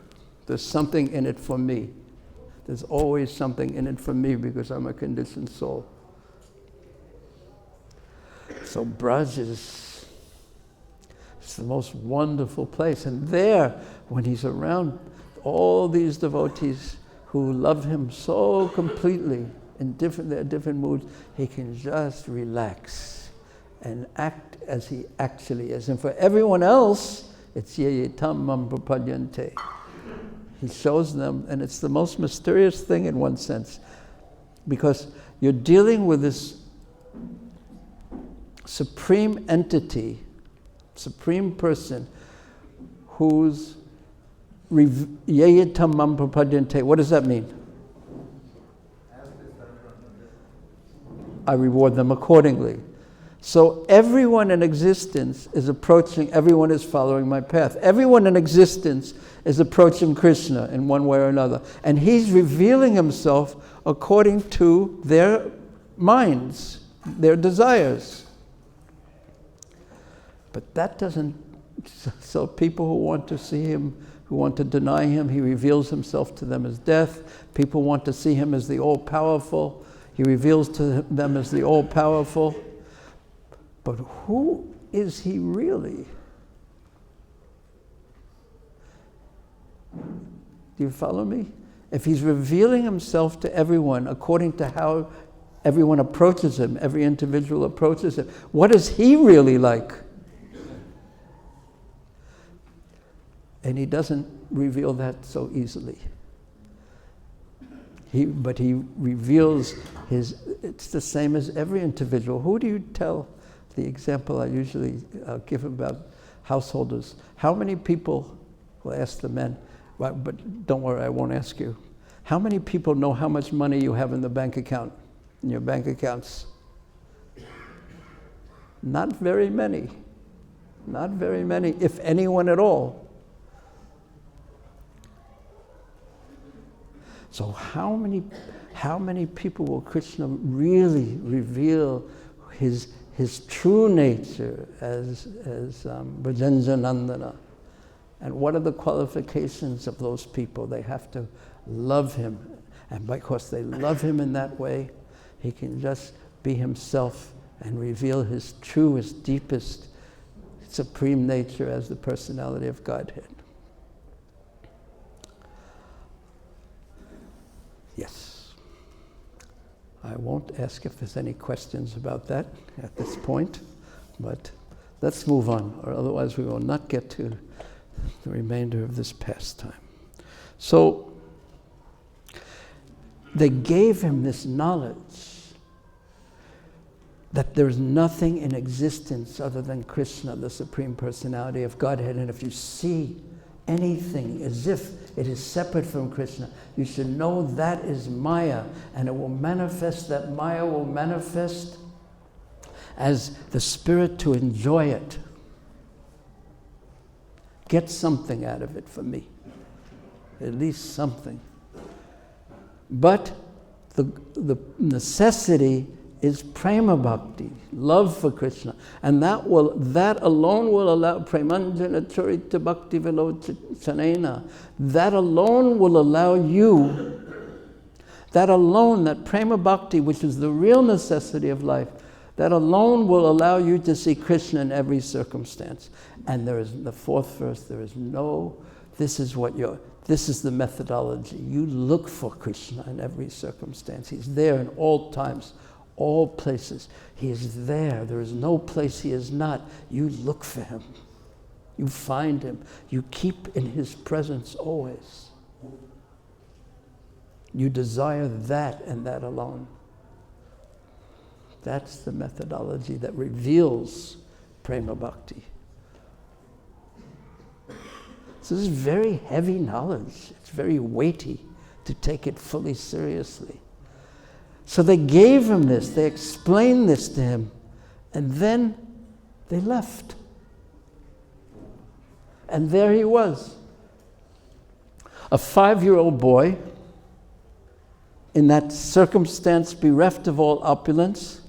There's something in it for me. There's always something in it for me because I'm a conditioned soul. So Braj is the most wonderful place. And there, when he's around all these devotees who love him so completely in their different moods, he can just relax and act as he actually is. And for everyone else, it's yeyetam mam prapadyante. He shows them, and it's the most mysterious thing in one sense, because you're dealing with this supreme entity, supreme person, who's yeyetam mam prapadyante. What does that mean? I reward them accordingly. So everyone in existence is approaching, everyone is following my path. Everyone in existence is approaching Krishna in one way or another. And he's revealing himself according to their minds, their desires. But that doesn't, so people who want to see him, who want to deny him, he reveals himself to them as death. People want to see him as the all-powerful, he reveals to them as the all-powerful. But who is he really? Do you follow me? If he's revealing himself to everyone according to how everyone approaches him, every individual approaches him, what is he really like? And he doesn't reveal that so easily. But he reveals it's the same as every individual. Who do you tell? The example I usually give about householders. How many people, well, ask the men, but don't worry, I won't ask you. How many people know how much money you have in the bank account, in your bank accounts? Not very many. Not very many, if anyone at all. So how many people will Krishna really reveal his true nature as Brajanjanandana? And what are the qualifications of those people? They have to love him. And because they love him in that way, he can just be himself and reveal his truest, deepest, supreme nature as the personality of Godhead. I won't ask if there's any questions about that at this point, but let's move on, or otherwise we will not get to the remainder of this pastime. So, they gave him this knowledge that there's nothing in existence other than Krishna, the Supreme Personality of Godhead, and if you see anything as if it is separate from Krishna, you should know that is Maya, and it will manifest, that Maya will manifest as the spirit to enjoy it. Get something out of it for me, at least something. But the necessity is prema bhakti, love for Krishna, and that alone will allow premanjana charita bhakti vilochanena. That alone will allow you. That alone, that prema bhakti, which is the real necessity of life, that alone will allow you to see Krishna in every circumstance. And there is, the fourth verse, there is no. This is the methodology. You look for Krishna in every circumstance. He's there in all times, all places. He is there. There is no place he is not. You look for him. You find him. You keep in his presence always. You desire that and that alone. That's the methodology that reveals prema bhakti. So this is very heavy knowledge. It's very weighty to take it fully seriously. So they gave him this, they explained this to him, and then they left. And there he was, a 5-year-old boy, in that circumstance bereft of all opulence,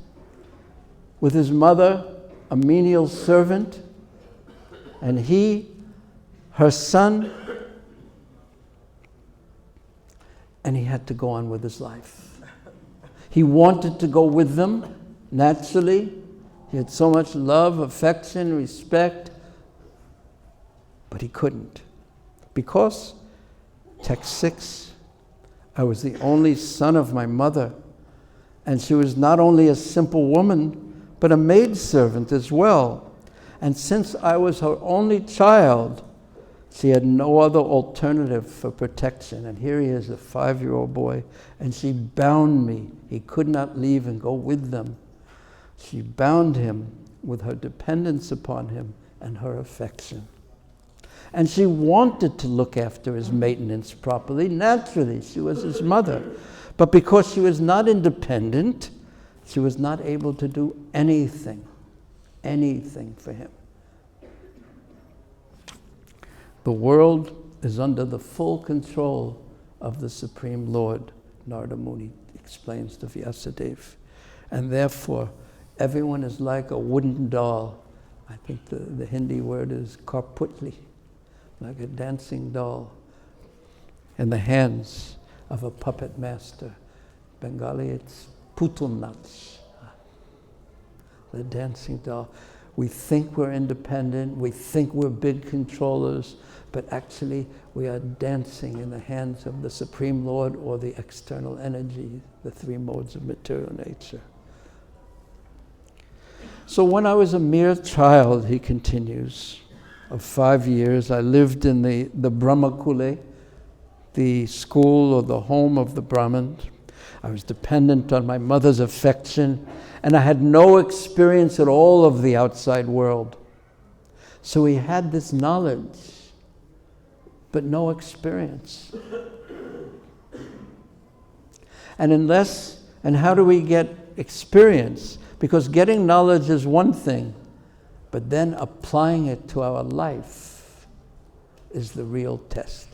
with his mother, a menial servant, and he, her son, and he had to go on with his life. He wanted to go with them, naturally. He had so much love, affection, respect, but he couldn't. Because, text 6, I was the only son of my mother, and she was not only a simple woman, but a maidservant as well. And since I was her only child, she had no other alternative for protection. And here he is, a 5-year-old boy, and she bound me. He could not leave and go with them. She bound him with her dependence upon him and her affection. And she wanted to look after his maintenance properly. Naturally, she was his mother. But because she was not independent, she was not able to do anything for him. The world is under the full control of the Supreme Lord, Narada Muni explains to Vyasadeva. And therefore, everyone is like a wooden doll. I think the Hindi word is karputli, like a dancing doll, in the hands of a puppet master. Bengali, it's putulnach, the dancing doll. We think we're independent, we think we're big controllers, but actually we are dancing in the hands of the Supreme Lord or the external energy, the 3 modes of material nature. So when I was a mere child, he continues, of 5 years, I lived in the Brahmakule, the school or the home of the Brahmins. I was dependent on my mother's affection, and I had no experience at all of the outside world. So he had this knowledge, but no experience. And how do we get experience? Because getting knowledge is one thing, but then applying it to our life is the real test.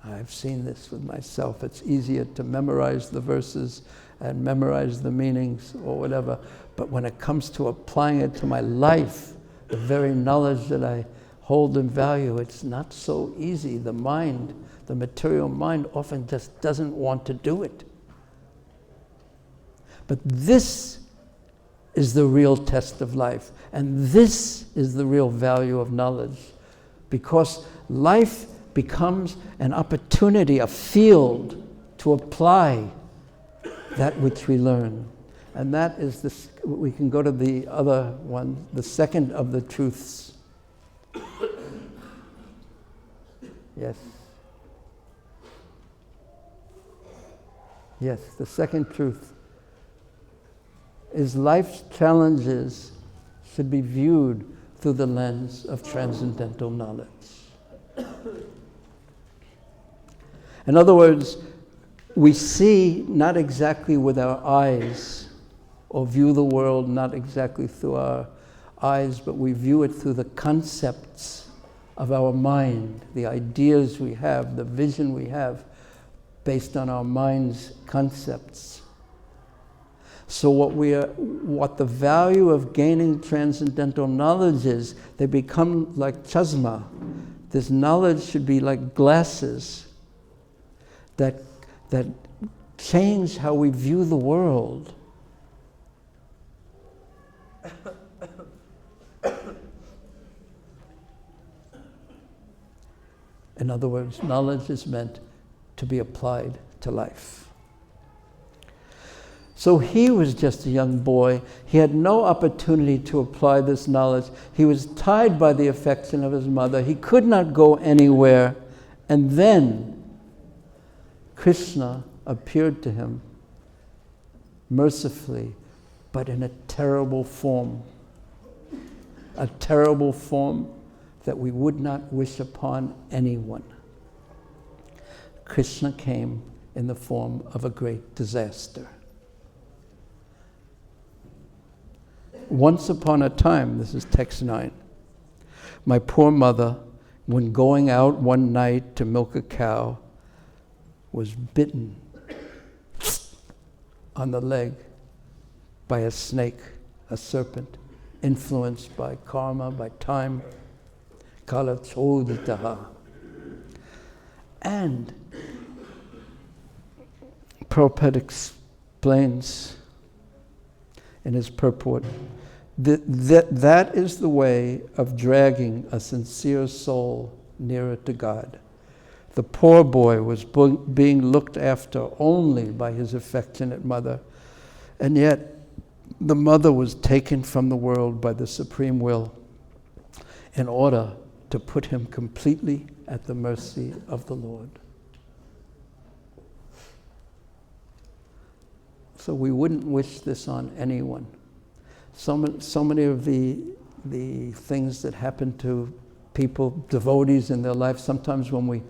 I've seen this with myself. It's easier to memorize the verses and memorize the meanings or whatever, but when it comes to applying it to my life, the very knowledge that I hold in value, it's not so easy. The mind, the material mind, often just doesn't want to do it. But this is the real test of life, and this is the real value of knowledge, because life becomes an opportunity, a field to apply that which we learn. And that is this, we can go to the other one, the second of the truths. Yes. Yes, the second truth is life's challenges should be viewed through the lens of transcendental knowledge. In other words, we see not exactly with our eyes, or view the world not exactly through our eyes, but we view it through the concepts of our mind, the ideas we have, the vision we have, based on our mind's concepts. So what the value of gaining transcendental knowledge is, they become like chasma. This knowledge should be like glasses that change how we view the world. In other words, knowledge is meant to be applied to life. So he was just a young boy. He had no opportunity to apply this knowledge. He was tied by the affection of his mother. He could not go anywhere. And then Krishna appeared to him mercifully, but in a terrible form. A terrible form that we would not wish upon anyone. Krishna came in the form of a great disaster. Once upon a time, this is text 9, my poor mother, when going out one night to milk a cow, was bitten on the leg by a snake, a serpent, influenced by karma, by time. Kala choditaha. And Prabhupada explains in his purport that is the way of dragging a sincere soul nearer to God. The poor boy was being looked after only by his affectionate mother, and yet the mother was taken from the world by the supreme will in order to put him completely at the mercy of the Lord. So we wouldn't wish this on anyone. So many of the things that happen to people, devotees in their life, sometimes when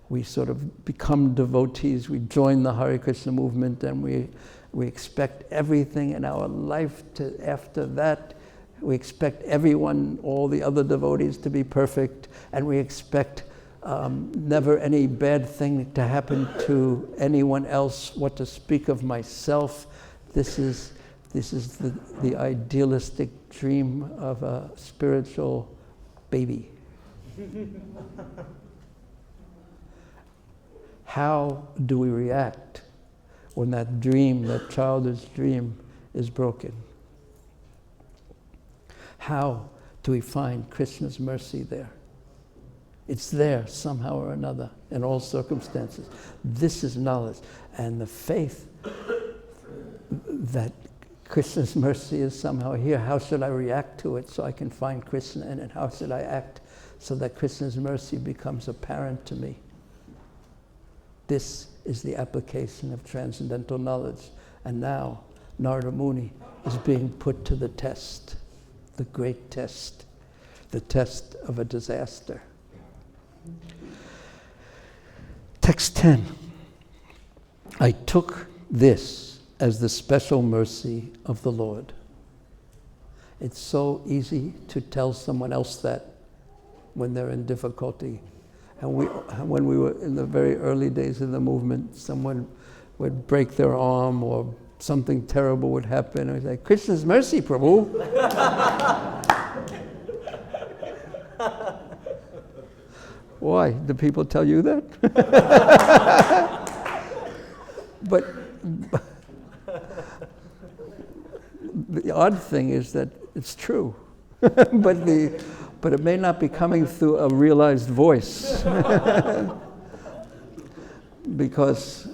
we sort of become devotees, we join the Hare Krishna movement, and we expect everything in our life to, after that, we expect everyone, all the other devotees, to be perfect, and we expect never any bad thing to happen to anyone else. What to speak of myself? This is the idealistic dream of a spiritual baby. How do we react when that dream, that childish dream, is broken? How do we find Krishna's mercy there? It's there somehow or another in all circumstances. This is knowledge. And the faith that Krishna's mercy is somehow here. How should I react to it so I can find Krishna in it? How should I act so that Krishna's mercy becomes apparent to me? This is the application of transcendental knowledge. And now Narada Muni is being put to the test. The great test, the test of a disaster. Text 10. I took this as the special mercy of the Lord. It's so easy to tell someone else that when they're in difficulty. And when we were in the very early days of the movement, someone would break their arm or something terrible would happen, and we'd say, Krishna's mercy, Prabhu. Why? Do people tell you that? But the odd thing is that it's true. But it may not be coming through a realized voice. because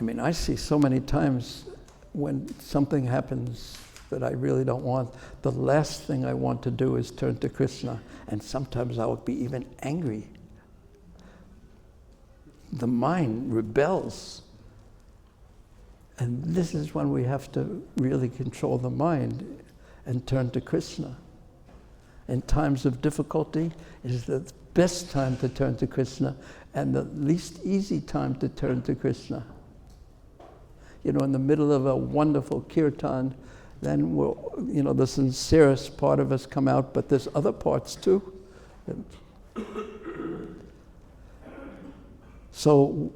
I mean, I see so many times when something happens that I really don't want, the last thing I want to do is turn to Krishna, and sometimes I will be even angry. The mind rebels. And this is when we have to really control the mind and turn to Krishna. In times of difficulty, it is the best time to turn to Krishna and the least easy time to turn to Krishna. You know, in the middle of a wonderful kirtan, then the sincerest part of us come out, but there's other parts too. So,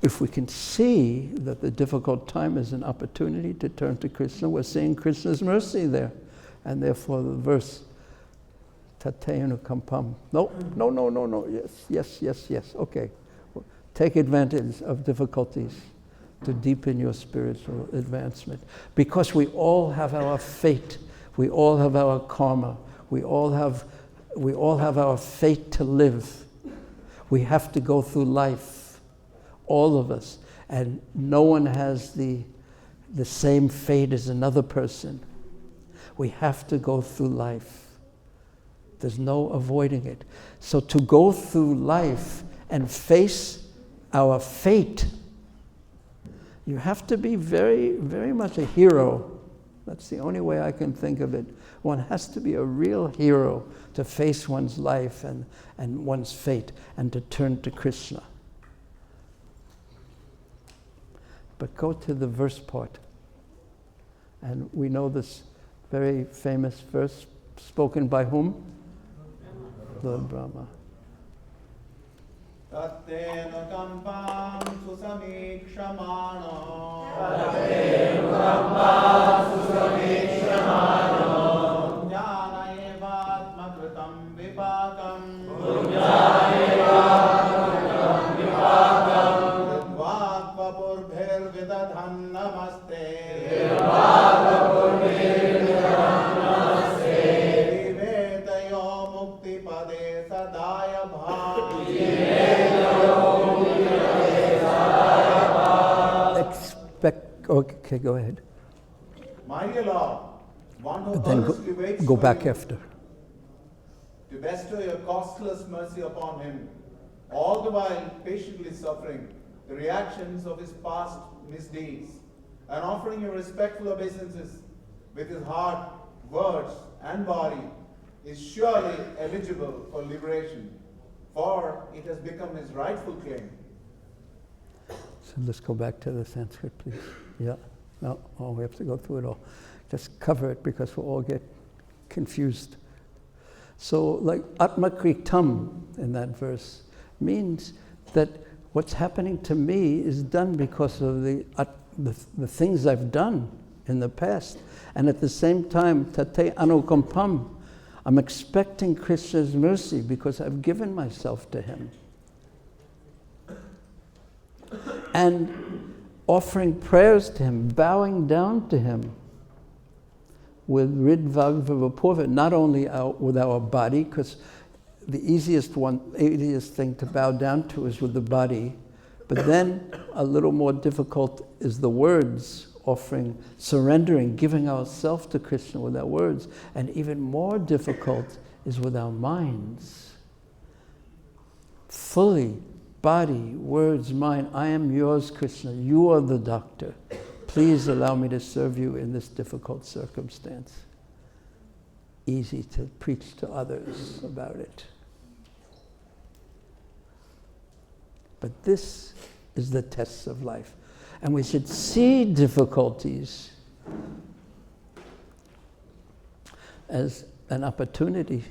if we can see that the difficult time is an opportunity to turn to Krishna, we're seeing Krishna's mercy there. And therefore the verse, Caitanya-caritāmṛta. No, yes, okay. Take advantage of difficulties to deepen your spiritual advancement. Because we all have our fate, we all have our karma, we all have our fate to live. We have to go through life, all of us, and no one has the same fate as another person. We have to go through life. There's no avoiding it. So to go through life and face our fate, you have to be very, very much a hero. That's the only way I can think of it. One has to be a real hero to face one's life and one's fate and to turn to Krishna. But go to the verse part. And we know this very famous verse spoken by whom? Lord Brahma. Tattena kampam susamikṣamāno Jnana evatmakritam vipākam Vidvākvapurbhirvidadhan namaste Vivetayo muktipade sadaya bhāvi Okay, go ahead. My dear Lord, one who Then earnestly waits go for back you after. to bestow your costless mercy upon him, all the while patiently suffering the reactions of his past misdeeds, and offering you respectful obeisances with his heart, words, and body, is surely eligible for liberation, for it has become his rightful claim. So let's go back to the Sanskrit, please. Yeah. No, we have to go through it all. Just cover it because we'll all get confused. So, like atmakritam in that verse means that what's happening to me is done because of the things I've done in the past. And at the same time, tate anukampam, I'm expecting Krishna's mercy because I've given myself to him. And offering prayers to him, bowing down to him with ridvagvavapurva, not only with our body, because the easiest thing to bow down to is with the body, but then a little more difficult is the words, offering, surrendering, giving ourselves to Krishna with our words, and even more difficult is with our minds. Fully, body, words, mind, I am yours, Krishna, you are the doctor. Please allow me to serve you in this difficult circumstance. Easy to preach to others about it. But this is the test of life. And we should see difficulties as an opportunity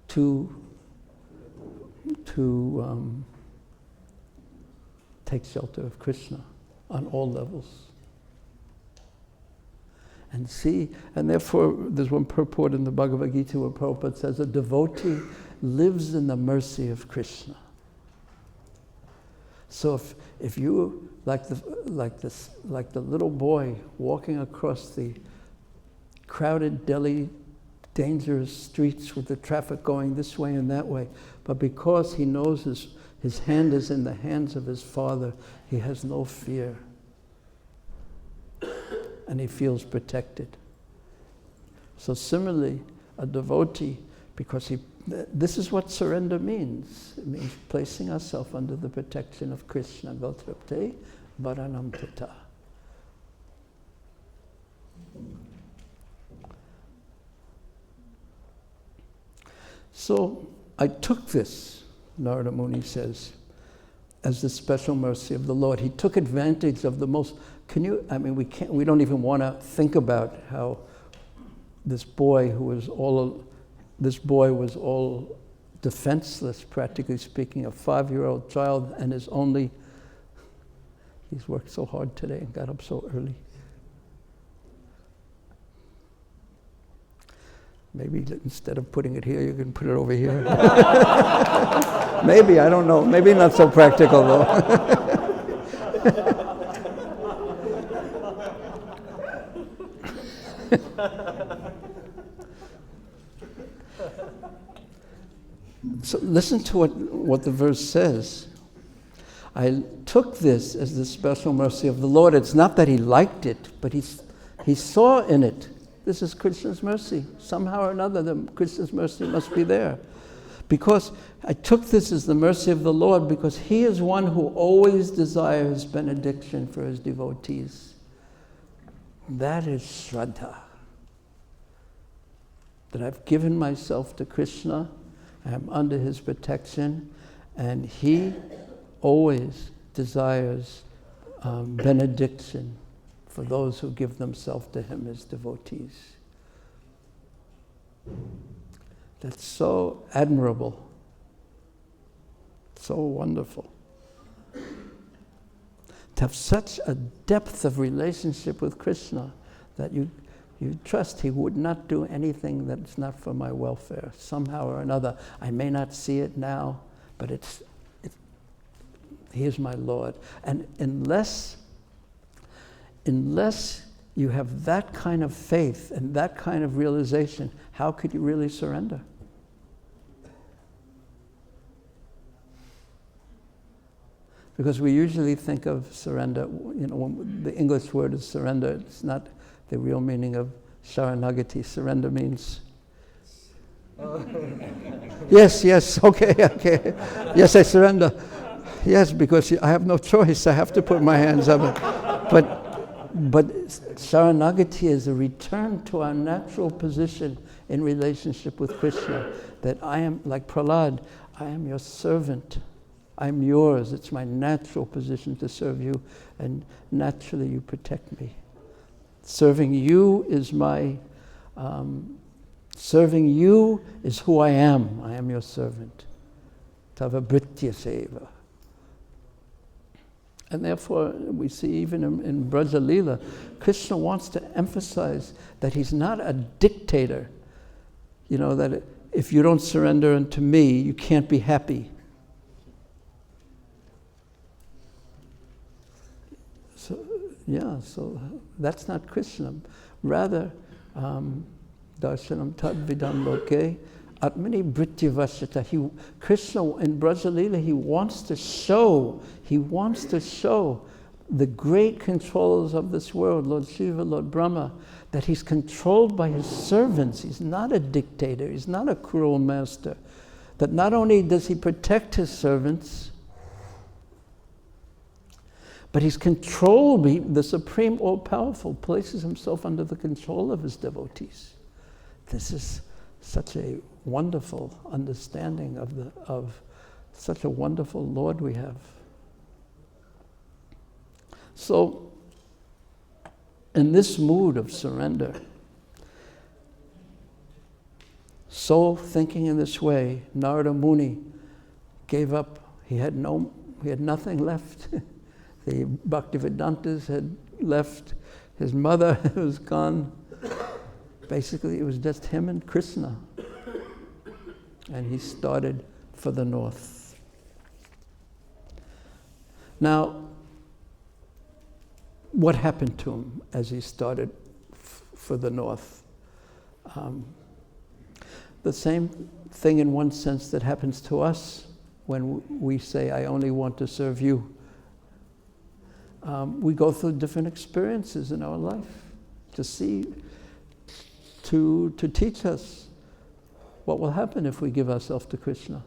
to take shelter of Krishna on all levels. And see, and therefore there's one purport in the Bhagavad Gita where Prabhupada says a devotee lives in the mercy of Krishna. So if you, like the little boy walking across the crowded Delhi dangerous streets with the traffic going this way and that way, but because he knows His hand is in the hands of his Father. He has no fear. And he feels protected. So similarly, a devotee, because this is what surrender means. It means placing ourselves under the protection of Krishna. Gotrapte varanam tata. So I took this, Narada Muni says, as the special mercy of the Lord. He took advantage of the most, we don't even want to think about how this boy was all defenseless, practically speaking, a 5-year-old child, and he's worked so hard today and got up so early. Maybe instead of putting it here, you can put it over here. Maybe, I don't know. Maybe not so practical, though. So listen to what the verse says. I took this as the special mercy of the Lord. It's not that he liked it, but he saw in it, this is Krishna's mercy. Somehow or another, Krishna's mercy must be there. Because I took this as the mercy of the Lord because he is one who always desires benediction for his devotees. That is Shraddha. That I've given myself to Krishna, I am under his protection, and he always desires benediction for those who give themselves to him as devotees. That's so admirable, so wonderful. To have such a depth of relationship with Krishna that you trust he would not do anything that's not for my welfare, somehow or another. I may not see it now, but he is my Lord. And unless you have that kind of faith and that kind of realization, how could you really surrender? Because we usually think of surrender, when the English word is surrender, it's not the real meaning of sharanagati. Surrender means, yes, okay. Yes, I surrender. Yes, because I have no choice. I have to put my hands up. But sharanagati is a return to our natural position in relationship with Krishna. That I am, like Prahlad, I am your servant. I'm yours. It's my natural position to serve you, and naturally you protect me. Serving you is who I am. I am your servant. Tava britya seva. And therefore, we see even in Braja Leela, Krishna wants to emphasize that he's not a dictator. That if you don't surrender unto me, you can't be happy. So that's not Krishna. Rather, darshanam tad vidam loke atmani britya vashyata. Krishna in Braja Leela, he wants to show the great controllers of this world, Lord Shiva, Lord Brahma, that he's controlled by his servants. He's not a dictator. He's not a cruel master. That not only does he protect his servants, but he's controlled, the Supreme All-Powerful places himself under the control of his devotees. This is such a wonderful understanding of such a wonderful Lord we have. So, in this mood of surrender, so thinking in this way, Narada Muni gave up. He had nothing left. The Bhaktivedantas had left. His mother was gone. Basically, it was just him and Krishna. And he started for the north. Now, what happened to him as he started for the north? The same thing in one sense that happens to us when we say, I only want to serve you. We go through different experiences in our life to teach us what will happen if we give ourselves to Krishna.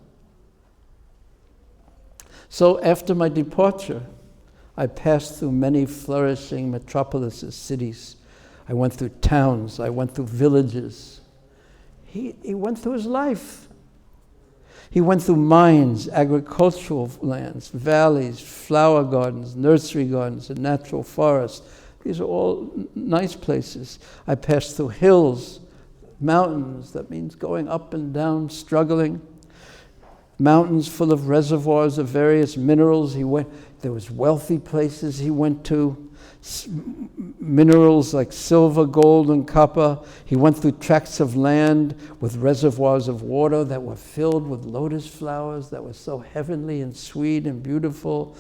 So after my departure, I passed through many flourishing metropolises, cities. I went through towns, I went through villages. He went through his life. He went through mines, agricultural lands, valleys, flower gardens, nursery gardens, and natural forests. These are all nice places. I passed through hills, mountains, that means going up and down, struggling. Mountains full of reservoirs of various minerals. There was wealthy places he went to. Minerals like silver, gold, and copper. He went through tracts of land with reservoirs of water that were filled with lotus flowers that were so heavenly and sweet and beautiful.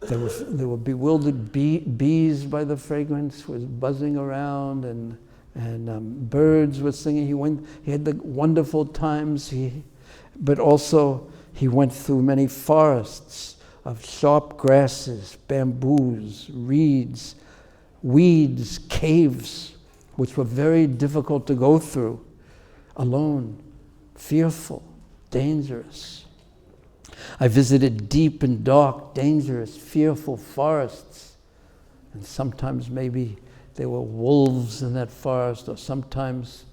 There were bewildered bees by the fragrance was buzzing around, and birds were singing. He had the wonderful times. But also he went through many forests of sharp grasses, bamboos, reeds, weeds, caves, which were very difficult to go through, alone, fearful, dangerous. I visited deep and dark, dangerous, fearful forests, and sometimes maybe there were wolves in that forest, or sometimes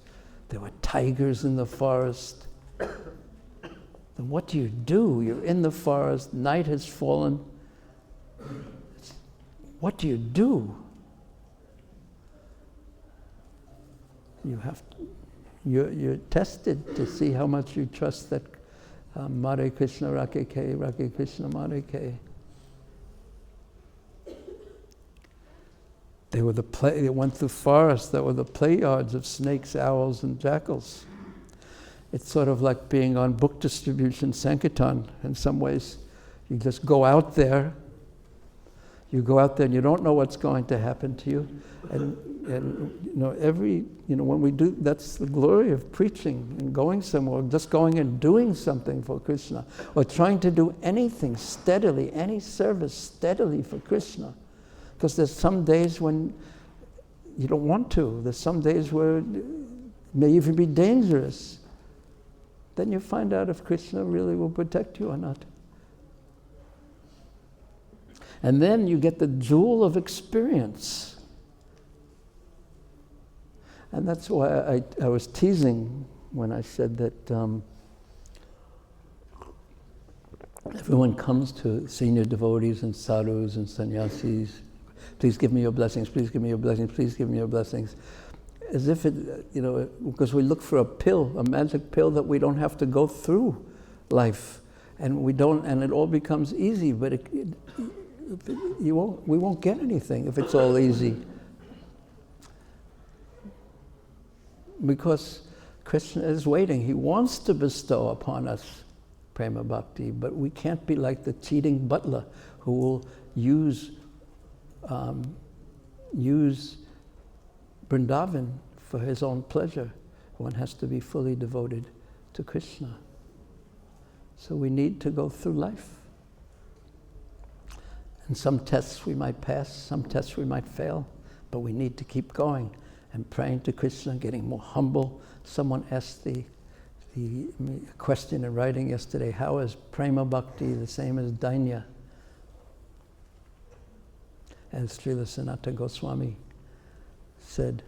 there were tigers in the forest. Then what do? You're in the forest, night has fallen. What do? You're tested to see how much you trust that Mare Krishna Rake Krishna Mare Ke. They went through forests that were the play yards of snakes, owls, and jackals. It's sort of like being on book distribution, Sankirtan, in some ways. You just go out there. You go out there and you don't know what's going to happen to you. And when we do, that's the glory of preaching and going somewhere, just going and doing something for Krishna, or trying to do anything steadily, any service steadily for Krishna. Because there's some days when you don't want to. There's some days where it may even be dangerous. Then you find out if Krishna really will protect you or not. And then you get the jewel of experience. And that's why I was teasing when I said that everyone comes to senior devotees and sadhus and sannyasis. Please give me your blessings, please give me your blessings, please give me your blessings. As if because we look for a pill, a magic pill that we don't have to go through life, and we don't, and it all becomes easy. But we won't get anything if it's all easy, because Krishna is waiting. He wants to bestow upon us prema bhakti, but we can't be like the cheating butler who will use Vrindavan for his own pleasure. One has to be fully devoted to Krishna. So we need to go through life. And some tests we might pass, some tests we might fail, but we need to keep going and praying to Krishna, getting more humble. Someone asked the question in writing yesterday, how is prema bhakti the same as dainya? As Srila Sanatana Goswami said,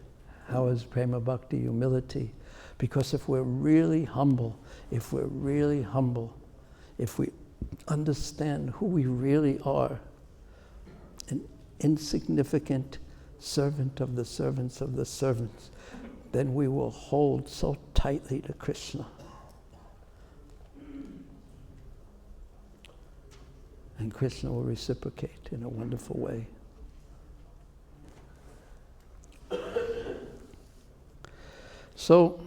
how is prema bhakti humility? Because if we're really humble, if we understand who we really are, an insignificant servant of the servants of the servants, then we will hold so tightly to Krishna. And Krishna will reciprocate in a wonderful way. So,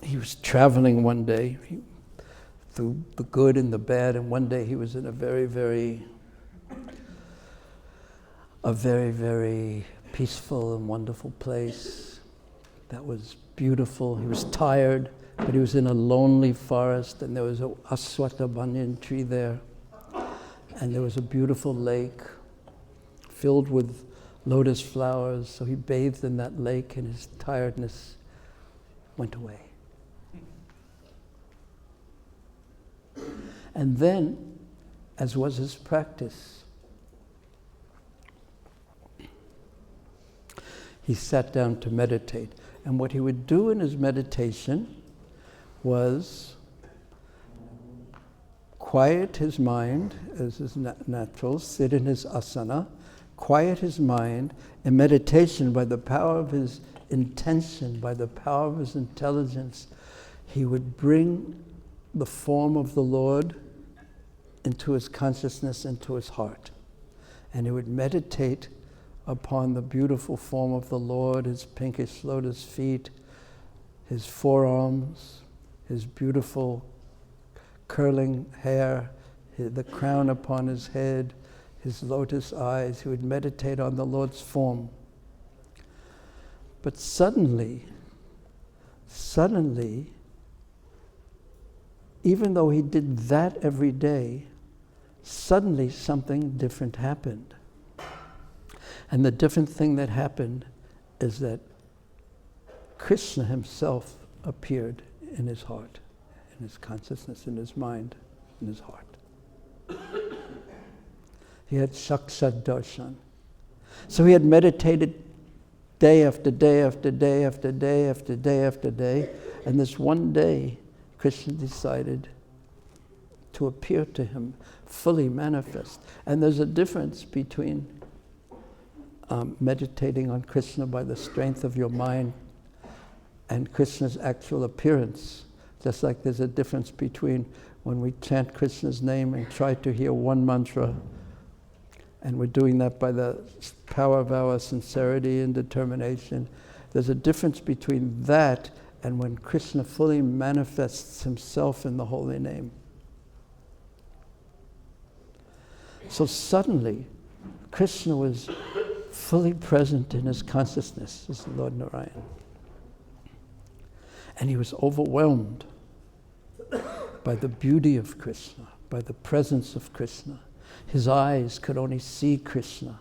he was traveling one day through the good and the bad, and one day he was in a very, very peaceful and wonderful place that was beautiful. He was tired, But he was in a lonely forest, and there was a Aswata banyan tree there, and there was a beautiful lake filled with lotus flowers. So he bathed in that lake, and his tiredness went away. And then, as was his practice, he sat down to meditate. And what he would do in his meditation was quiet his mind, as is natural, sit in his asana, quiet his mind. In meditation, by the power of his intention, by the power of his intelligence, he would bring the form of the Lord into his consciousness, into his heart. And he would meditate upon the beautiful form of the Lord, his pinkish lotus feet, his forearms, his beautiful curling hair, the crown upon his head, his lotus eyes. He would meditate on the Lord's form. But suddenly, even though he did that every day, suddenly something different happened. And the different thing that happened is that Krishna himself appeared in his heart, in his consciousness, in his mind, in his heart. He had Sakshat Darshan. So he had meditated day after day after day after day after day after day, and this one day, Krishna decided to appear to him, fully manifest. And there's a difference between meditating on Krishna by the strength of your mind and Krishna's actual appearance. Just like there's a difference between when we chant Krishna's name and try to hear one mantra, and we're doing that by the power of our sincerity and determination. There's a difference between that and when Krishna fully manifests himself in the holy name. So suddenly, Krishna was fully present in his consciousness as Lord Narayan. And he was overwhelmed by the beauty of Krishna, by the presence of Krishna. His eyes could only see Krishna.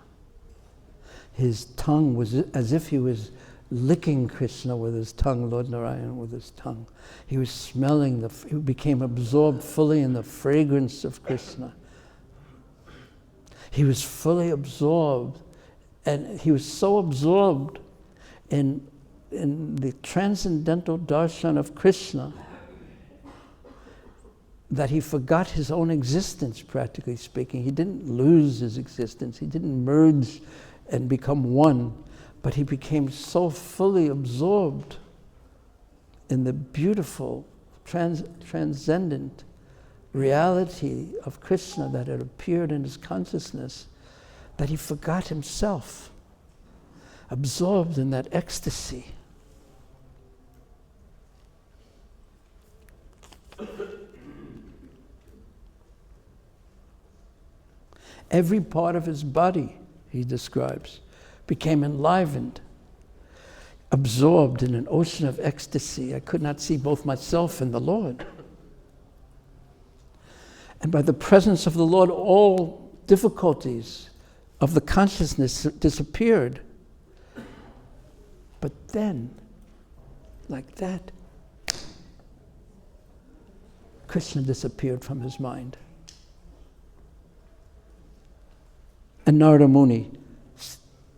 His tongue was as if he was licking Krishna with his tongue, Lord Narayan with his tongue. He was smelling, he became absorbed fully in the fragrance of Krishna. He was fully absorbed, and he was so absorbed in the transcendental darshan of Krishna that he forgot his own existence, practically speaking. He didn't lose his existence. He didn't merge and become one, but he became so fully absorbed in the beautiful, transcendent reality of Krishna that had appeared in his consciousness that he forgot himself, absorbed in that ecstasy. Every part of his body, he describes, became enlivened, absorbed in an ocean of ecstasy. I could not see both myself and the Lord. And by the presence of the Lord, all difficulties of the consciousness disappeared. But then, like that, Krishna disappeared from his mind. And Narada Muni,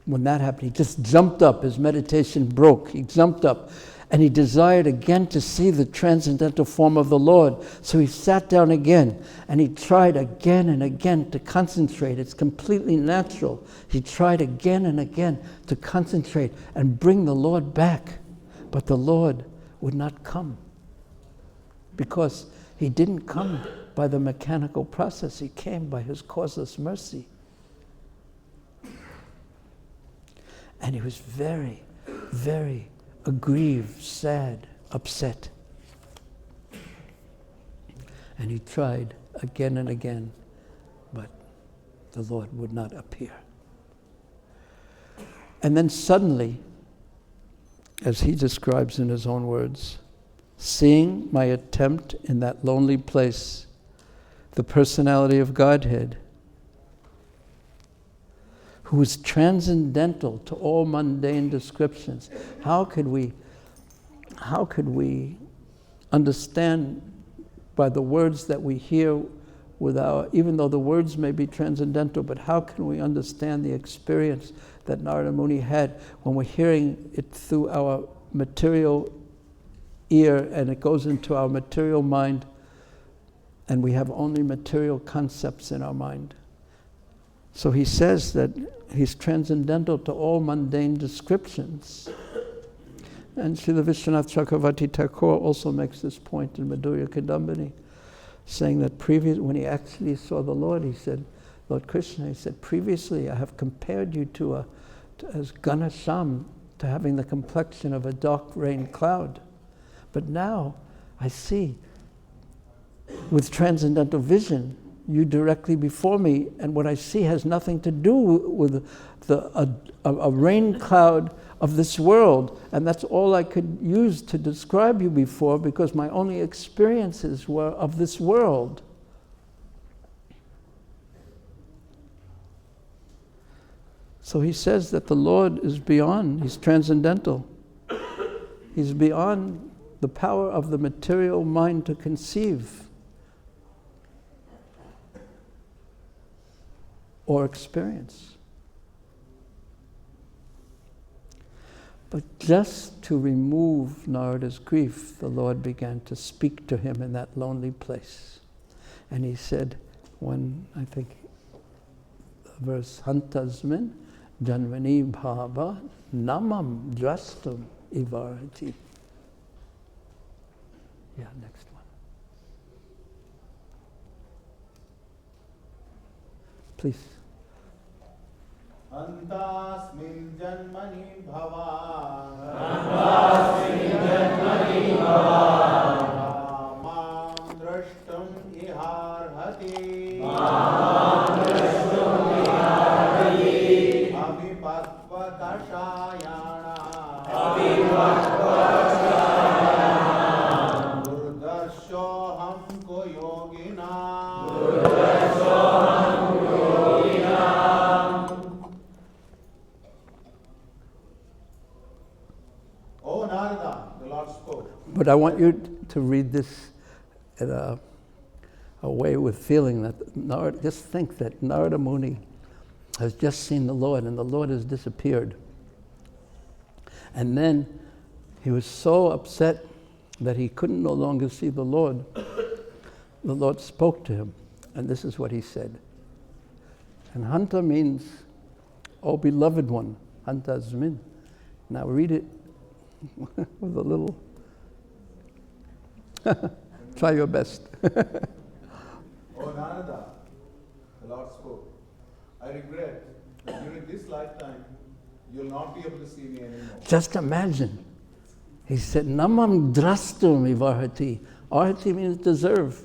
when that happened, he just jumped up. His meditation broke. He jumped up, and he desired again to see the transcendental form of the Lord. So he sat down again, and he tried again and again to concentrate. It's completely natural. He tried again and again to concentrate and bring the Lord back. But the Lord would not come, because he didn't come by the mechanical process. He came by his causeless mercy. And he was very, very aggrieved, sad, upset. And he tried again and again, but the Lord would not appear. And then suddenly, as he describes in his own words, seeing my attempt in that lonely place, the personality of Godhead, who is transcendental to all mundane descriptions. How could we understand by the words that we hear even though the words may be transcendental, but how can we understand the experience that Narada Muni had when we're hearing it through our material ear and it goes into our material mind and we have only material concepts in our mind? So he says that he's transcendental to all mundane descriptions. And Srila Vishwanath Chakravarti Thakur also makes this point in Madhurya Kadambini, saying that when he actually saw the Lord, he said, Lord Krishna, he said, previously I have compared you as Ganasham, to having the complexion of a dark rain cloud. But now I see, with transcendental vision, you directly before me, and what I see has nothing to do with a rain cloud of this world, and that's all I could use to describe you before, because my only experiences were of this world. So he says that the Lord is beyond, he's transcendental. He's beyond the power of the material mind to conceive or experience. But just to remove Narada's grief, the Lord began to speak to him in that lonely place. And he said, I think, verse, Hantasmin Janvani Bhava Namam Drastum Ivarati. Yeah, next one. Please. Antasmin janmani bhava Mam drashtum iharhati Abhipatva kashayana Durdarshoham ko yogina But I want you to read this in a way with feeling that just think that Narada Muni has just seen the Lord and the Lord has disappeared. And then he was so upset that he couldn't no longer see the Lord. The Lord spoke to him, and this is what he said. And Hanta means, oh beloved one, Hanta Asmin. Now read it with a little... Try your best. Oh Narada, the Lord spoke. I regret that during this lifetime, you'll not be able to see me anymore. Just imagine. He said, Namam drastum ivarhati. Arhati means deserve.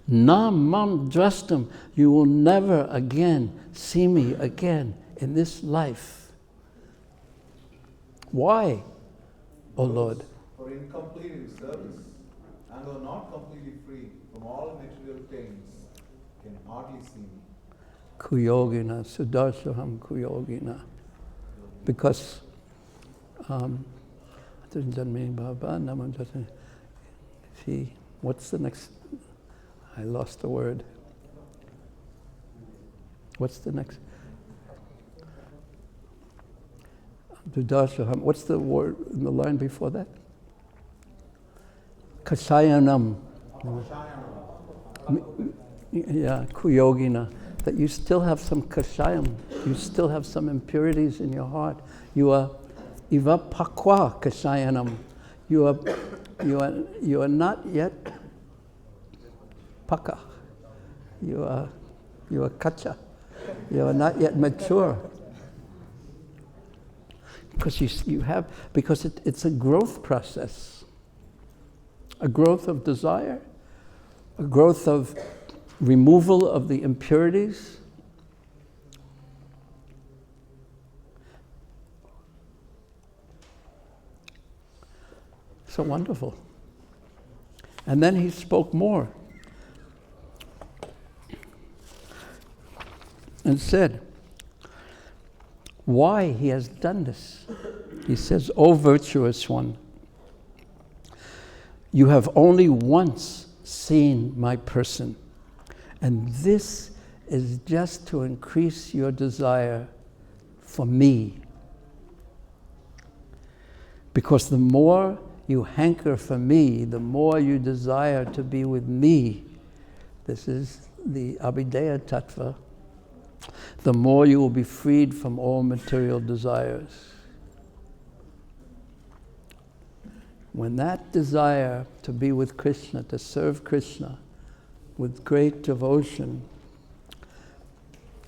Namam drastum. You will never again see me again in this life. Why, O Lord? For incomplete in service, and though not completely free from all material things, can hardly see me. Kuyogina, sudarshaham kuyogina. Because see, what's the next? I lost the word. What's the next? What's the word in the line before that? Kasayanam. Yeah, kuyogina. That you still have some kasayam, you still have some impurities in your heart. You are iva pakwa kasayanam. You are not yet paka. You are kacha. You are not yet mature. Because because it's a growth process. A growth of desire, a growth of removal of the impurities. So wonderful. And then he spoke more and said why he has done this. He says, "O virtuous one, you have only once seen my person, and this is just to increase your desire for me. Because the more you hanker for me, the more you desire to be with me." This is the Abhideya Tattva. "The more you will be freed from all material desires." When that desire to be with Krishna, to serve Krishna with great devotion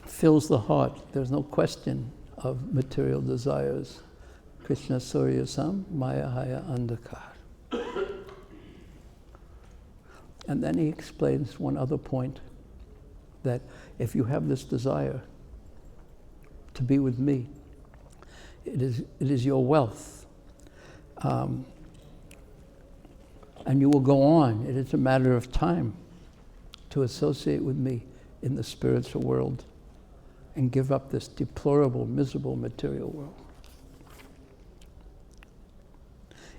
fills the heart, there's no question of material desires. Krishna Suryasam Maya Haya Andhakar. And then he explains one other point, that if you have this desire to be with me, it is your wealth. And you will go on. It is a matter of time to associate with me in the spiritual world and give up this deplorable, miserable material world.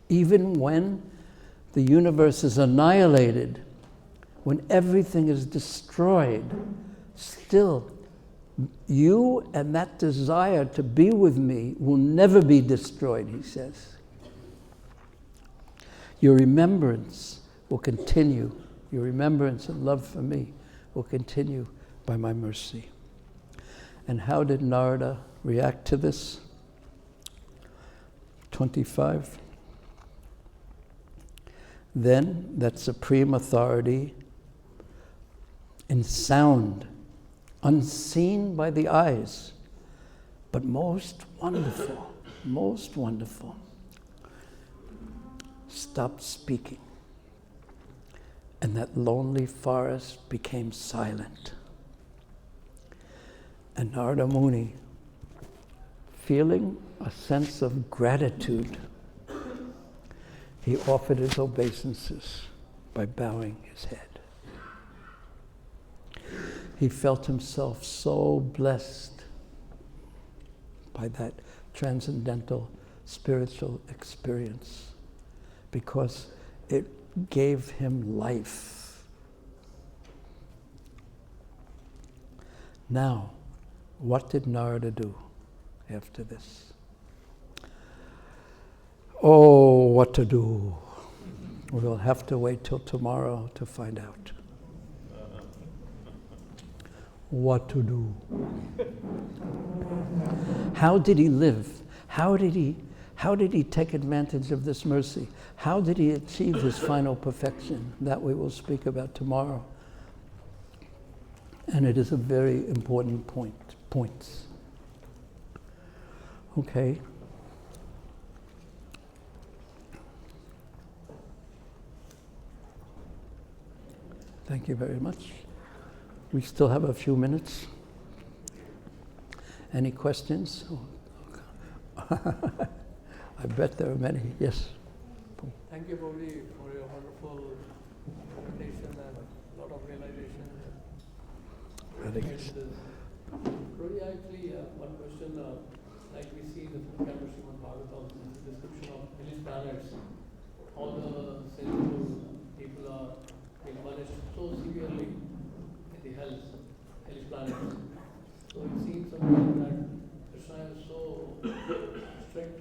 Even when the universe is annihilated, when everything is destroyed, still you and that desire to be with me will never be destroyed, he says. Your remembrance will continue. Your remembrance and love for me will continue by my mercy. And how did Narada react to this? 25. Then that supreme authority in sound, unseen by the eyes, but most wonderful, stopped speaking. And that lonely forest became silent. And Narada Muni, feeling a sense of gratitude, he offered his obeisances by bowing his head. He felt himself so blessed by that transcendental spiritual experience because it gave him life. Now, what did Narada do after this? Oh, what to do? We'll have to wait till tomorrow to find out. What to do? How did he live? How did he take advantage of this mercy? How did he achieve his final perfection? That we will speak about tomorrow. And it is a very important points. Okay. Thank you very much. We still have a few minutes. Any questions? I bet there are many. Yes. Thank you, Prabhu, for your wonderful presentation and a lot of realization. Prabhu, actually, one question, like we see the Srimad Bhagvatam, the description of hellish planets, all the sinful people are being punished so severely in the hellish planets. So it seems sometimes that Krishna is so strict.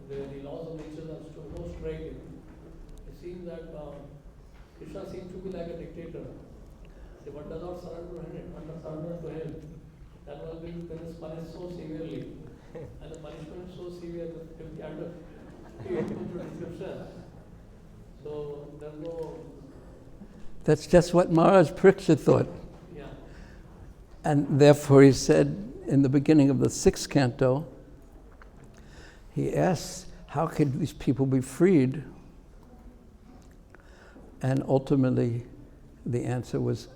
The laws of nature are so strict. It seems that Krishna seems to be like a dictator. If one does not surrender to him, that one will be punished so severely. And the punishment is so severe that if you have to go through description. So there's no... That's just what Maharaj Parikshit thought. Yeah. And therefore he said in the beginning of the 6th canto, he asked, how could these people be freed? And ultimately, the answer was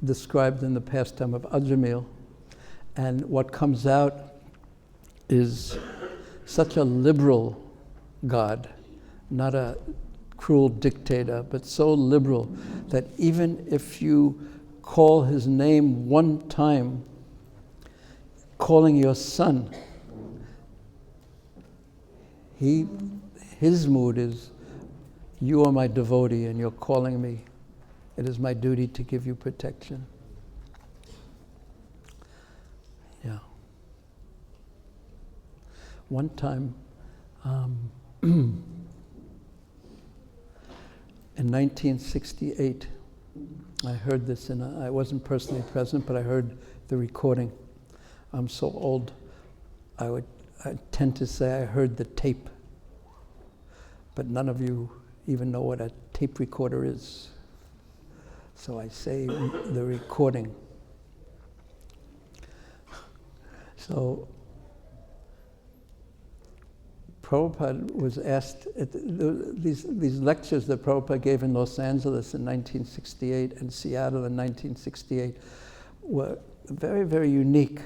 described in the pastime of Ajamil. And what comes out is such a liberal God not a cruel dictator, but so liberal that even if you call his name one time, calling your son, his mood is, you are my devotee and you're calling me. It is my duty to give you protection. Yeah. One time, in 1968, I heard this, and I wasn't personally present, but I heard the recording. I'm so old, I tend to say I heard the tape, but none of you even know what a tape recorder is. So I say the recording. So Prabhupada was asked, these lectures that Prabhupada gave in Los Angeles in 1968 and Seattle in 1968 were very, very unique,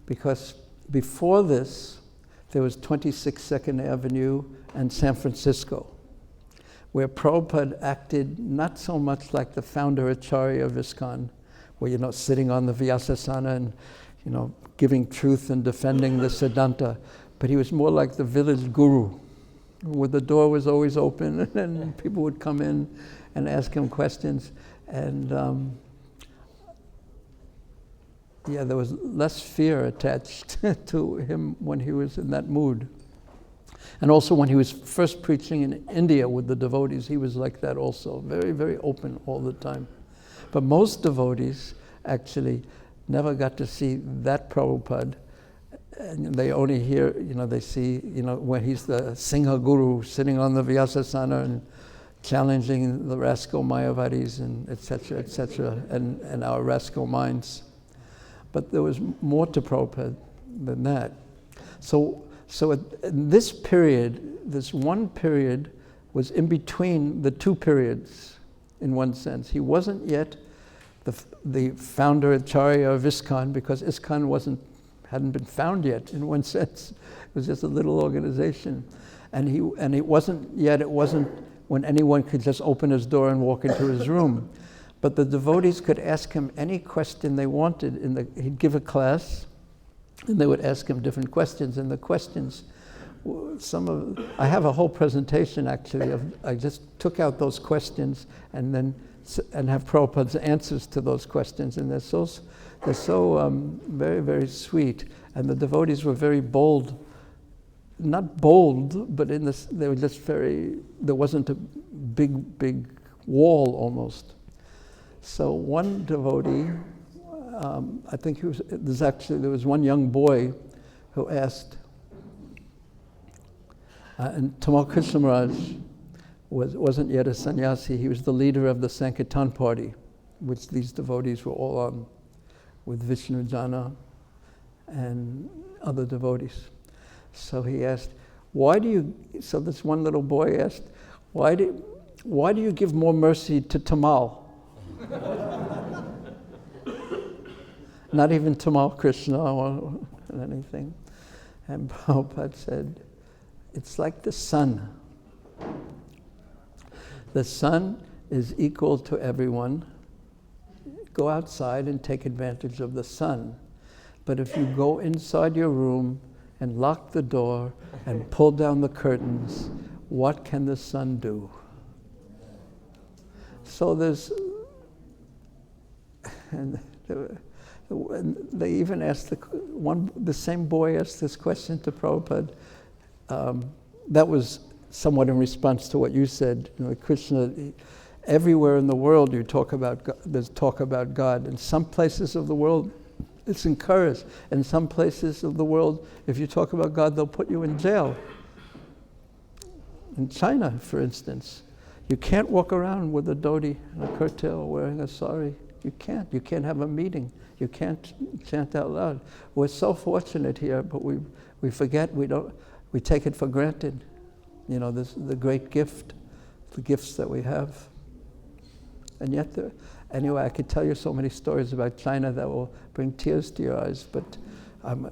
because before this, there was 26 Second Avenue and San Francisco, where Prabhupada acted not so much like the founder Acharya of Iskcon, where, sitting on the Vyasasana and, giving truth and defending the Siddhanta, but he was more like the village guru, where the door was always open and people would come in and ask him questions. And there was less fear attached to him when he was in that mood. And also when he was first preaching in India with the devotees, he was like that also, very, very open all the time. But most devotees actually never got to see that Prabhupada, and they only hear, they see, when he's the Singha Guru sitting on the Vyasasana and challenging the rascal Mayavadis and et cetera, and our rascal minds. But there was more to Prabhupada than that. So in this period, this one period was in between the two periods, in one sense. He wasn't yet the founder Acharya of Iskcon, because Iskcon hadn't been found yet, in one sense. It was just a little organization. And it wasn't when anyone could just open his door and walk into his room. But the devotees could ask him any question they wanted. He'd give a class, and they would ask him different questions. And the questions, I have a whole presentation actually I just took out those questions and have Prabhupada's answers to those questions. And they're so very, very sweet. And the devotees were very bold. Not bold, but they were just there wasn't a big wall almost. So one devotee, I think there was one young boy who asked, and Tamal Krishna Maharaj wasn't yet a sannyasi. He was the leader of the Sankirtan party, which these devotees were all on, with Vishnu Jana and other devotees. So he asked, so this one little boy asked, why do you give more mercy to Tamal? Not even Tamal Krishna or anything. And Prabhupada said, it's like the sun. The sun is equal to everyone. Go outside and take advantage of the sun. But if you go inside your room and lock the door and pull down the curtains, what can the sun do? So and they even asked the same boy asked this question to Prabhupada. That was somewhat in response to what you said. Krishna, everywhere in the world there's talk about God. In some places of the world, it's encouraged. In some places of the world, if you talk about God, they'll put you in jail. In China, for instance, you can't walk around with a dhoti and a kurta wearing a sari. You can't. You can't have a meeting. You can't chant out loud. We're so fortunate here, but we forget. We take it for granted. The great gift, the gifts that we have. And yet, anyway, I could tell you so many stories about China that will bring tears to your eyes, but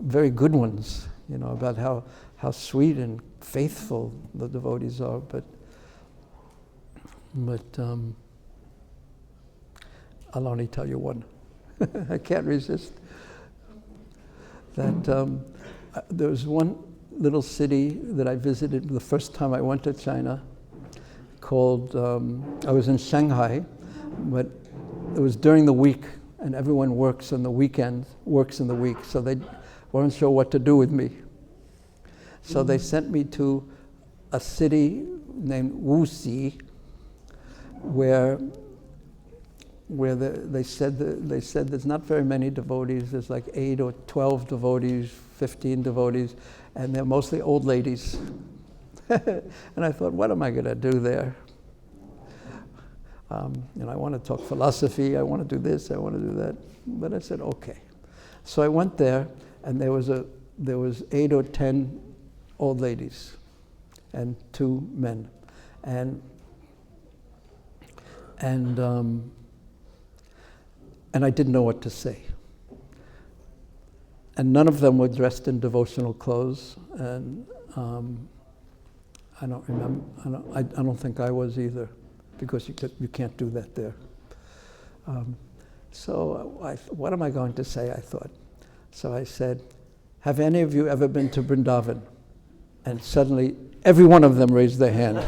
very good ones, about how sweet and faithful the devotees are. But But I'll only tell you one. I can't resist. That there was one little city that I visited the first time I went to China called, I was in Shanghai, but it was during the week, and everyone works on the weekend, works in the week, so they weren't sure what to do with me. So they sent me to a city named Wuxi, where they said there's not very many devotees. There's like 8 or 12 devotees, 15 devotees, and they're mostly old ladies. And I thought, what am I going to do there? I want to talk philosophy. I want to do this. I want to do that. But I said, okay. So I went there, and there was 8 or 10 old ladies, and 2 men, and I didn't know what to say. And none of them were dressed in devotional clothes, and I don't remember. I don't think I was either, because you can't do that there. So what am I going to say? I thought. So I said, "Have any of you ever been to Vrindavan?" And suddenly, every one of them raised their hand.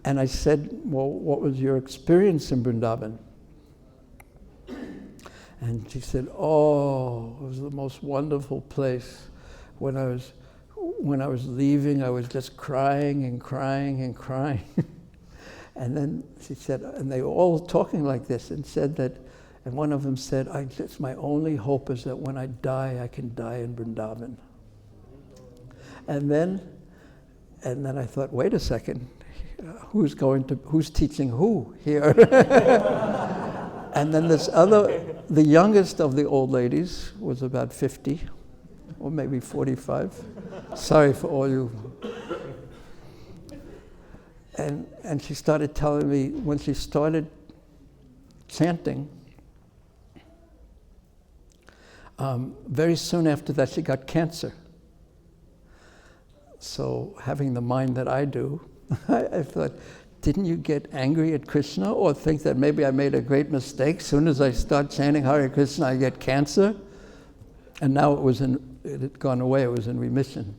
And I said, "Well, what was your experience in Vrindavan?" And she said, "Oh, it was the most wonderful place. When I was leaving, I was just crying and crying and crying." And then she said, and they were all talking like this, and said that, and one of them said, my only hope is that when I die, I can die in Vrindavan." And then I thought, wait a second, who's teaching who here? And then the youngest of the old ladies was about 50, or maybe 45. Sorry for all you. And she started telling me, when she started chanting, very soon after that she got cancer. So having the mind that I do, I thought, didn't you get angry at Krishna or think that maybe I made a great mistake? Soon as I start chanting Hare Krishna, I get cancer. And now it had gone away, it was in remission.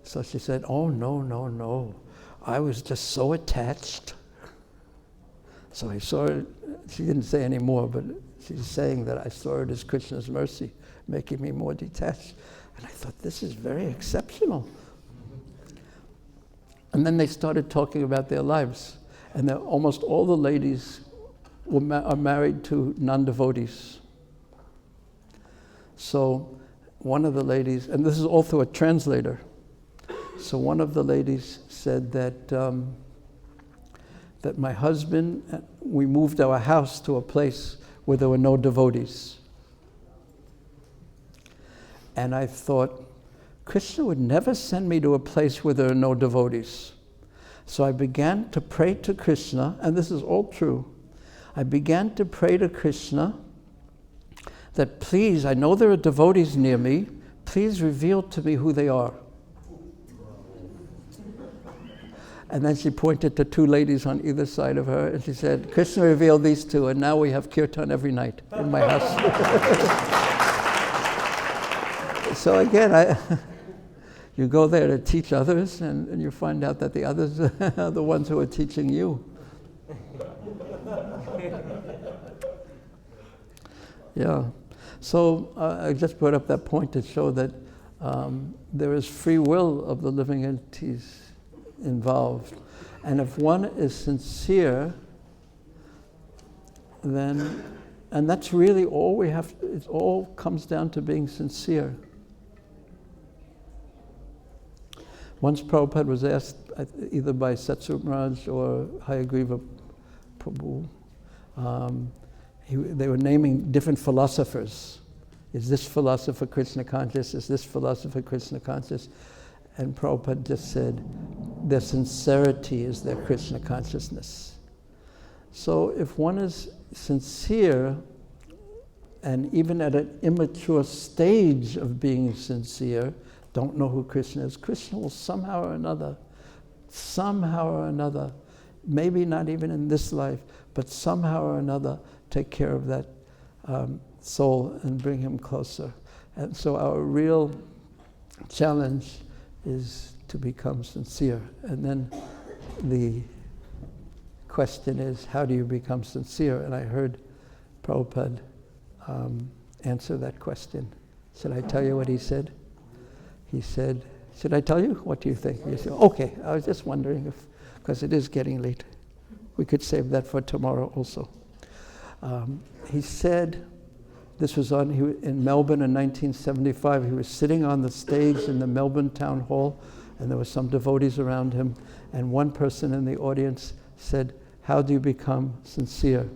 So she said, "Oh, no. I was just so attached." So I saw it, she didn't say any more, but she's saying that I saw it as Krishna's mercy, making me more detached. And I thought, this is very exceptional. And then they started talking about their lives. And almost all the ladies are married to non-devotees. So one of the ladies, and this is all through a translator, so one of the ladies said that my husband, we moved our house to a place where there were no devotees. And I thought, Krishna would never send me to a place where there are no devotees. So I began to pray to Krishna, and this is all true. I began to pray to Krishna that please, I know there are devotees near me, please reveal to me who they are. And then she pointed to 2 ladies on either side of her, and she said, "Krishna revealed these 2, and now we have kirtan every night in my house." So again, you go there to teach others, and you find out that the others are the ones who are teaching you. Yeah. So I just brought up that point to show that there is free will of the living entities involved. And if one is sincere, then, and that's really all we have, it all comes down to being sincere. Once Prabhupada was asked, either by Satsuma Maharaj or Hayagriva Prabhu, they were naming different philosophers. Is this philosopher Krishna conscious? Is this philosopher Krishna conscious? And Prabhupada just said, their sincerity is their Krishna consciousness. So if one is sincere, and even at an immature stage of being sincere, don't know who Krishna is, Krishna will somehow or another somehow or another, maybe not even in this life, but somehow or another take care of that soul and bring him closer. And so our real challenge is to become sincere. And then the question is, how do you become sincere? And I heard Prabhupada answer that question. Should I tell you what he said? He said, should I tell you? What do you think? You said, okay, I was just wondering if, because it is getting late. We could save that for tomorrow also. He said, this was in Melbourne in 1975. He was sitting on the stage in the Melbourne Town Hall, and there were some devotees around him, and one person in the audience said, how do you become sincere?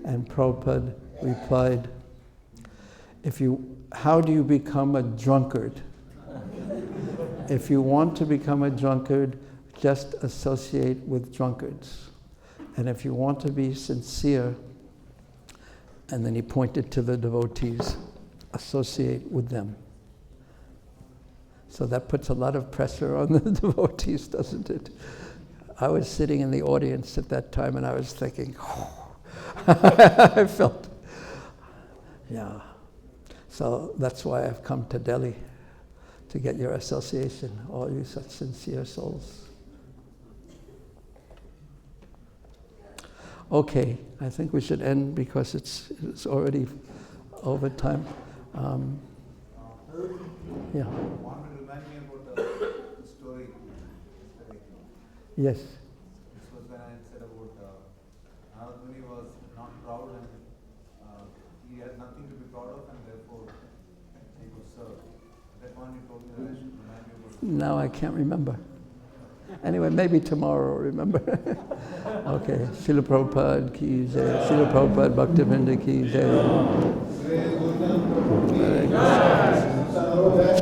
And Prabhupada replied, how do you become a drunkard? If you want to become a drunkard, just associate with drunkards. And if you want to be sincere, and then he pointed to the devotees, associate with them. So that puts a lot of pressure on the devotees, doesn't it? I was sitting in the audience at that time and I was thinking, I felt, yeah. So that's why I've come to Delhi, to get your association, all you such sincere souls. Okay, I think we should end because it's already over time. Yeah. Want to remind me about the story yesterday? Yes. This was when I said about Narad Muni was not proud and he had nothing to be proud of and therefore he could serve. That one you told me that I should remind you about. Now I can't remember. Anyway, maybe tomorrow I'll remember. Okay. Srila Prabhupada ki jai. Srila Prabhupada Bhaktivinoda ki jai.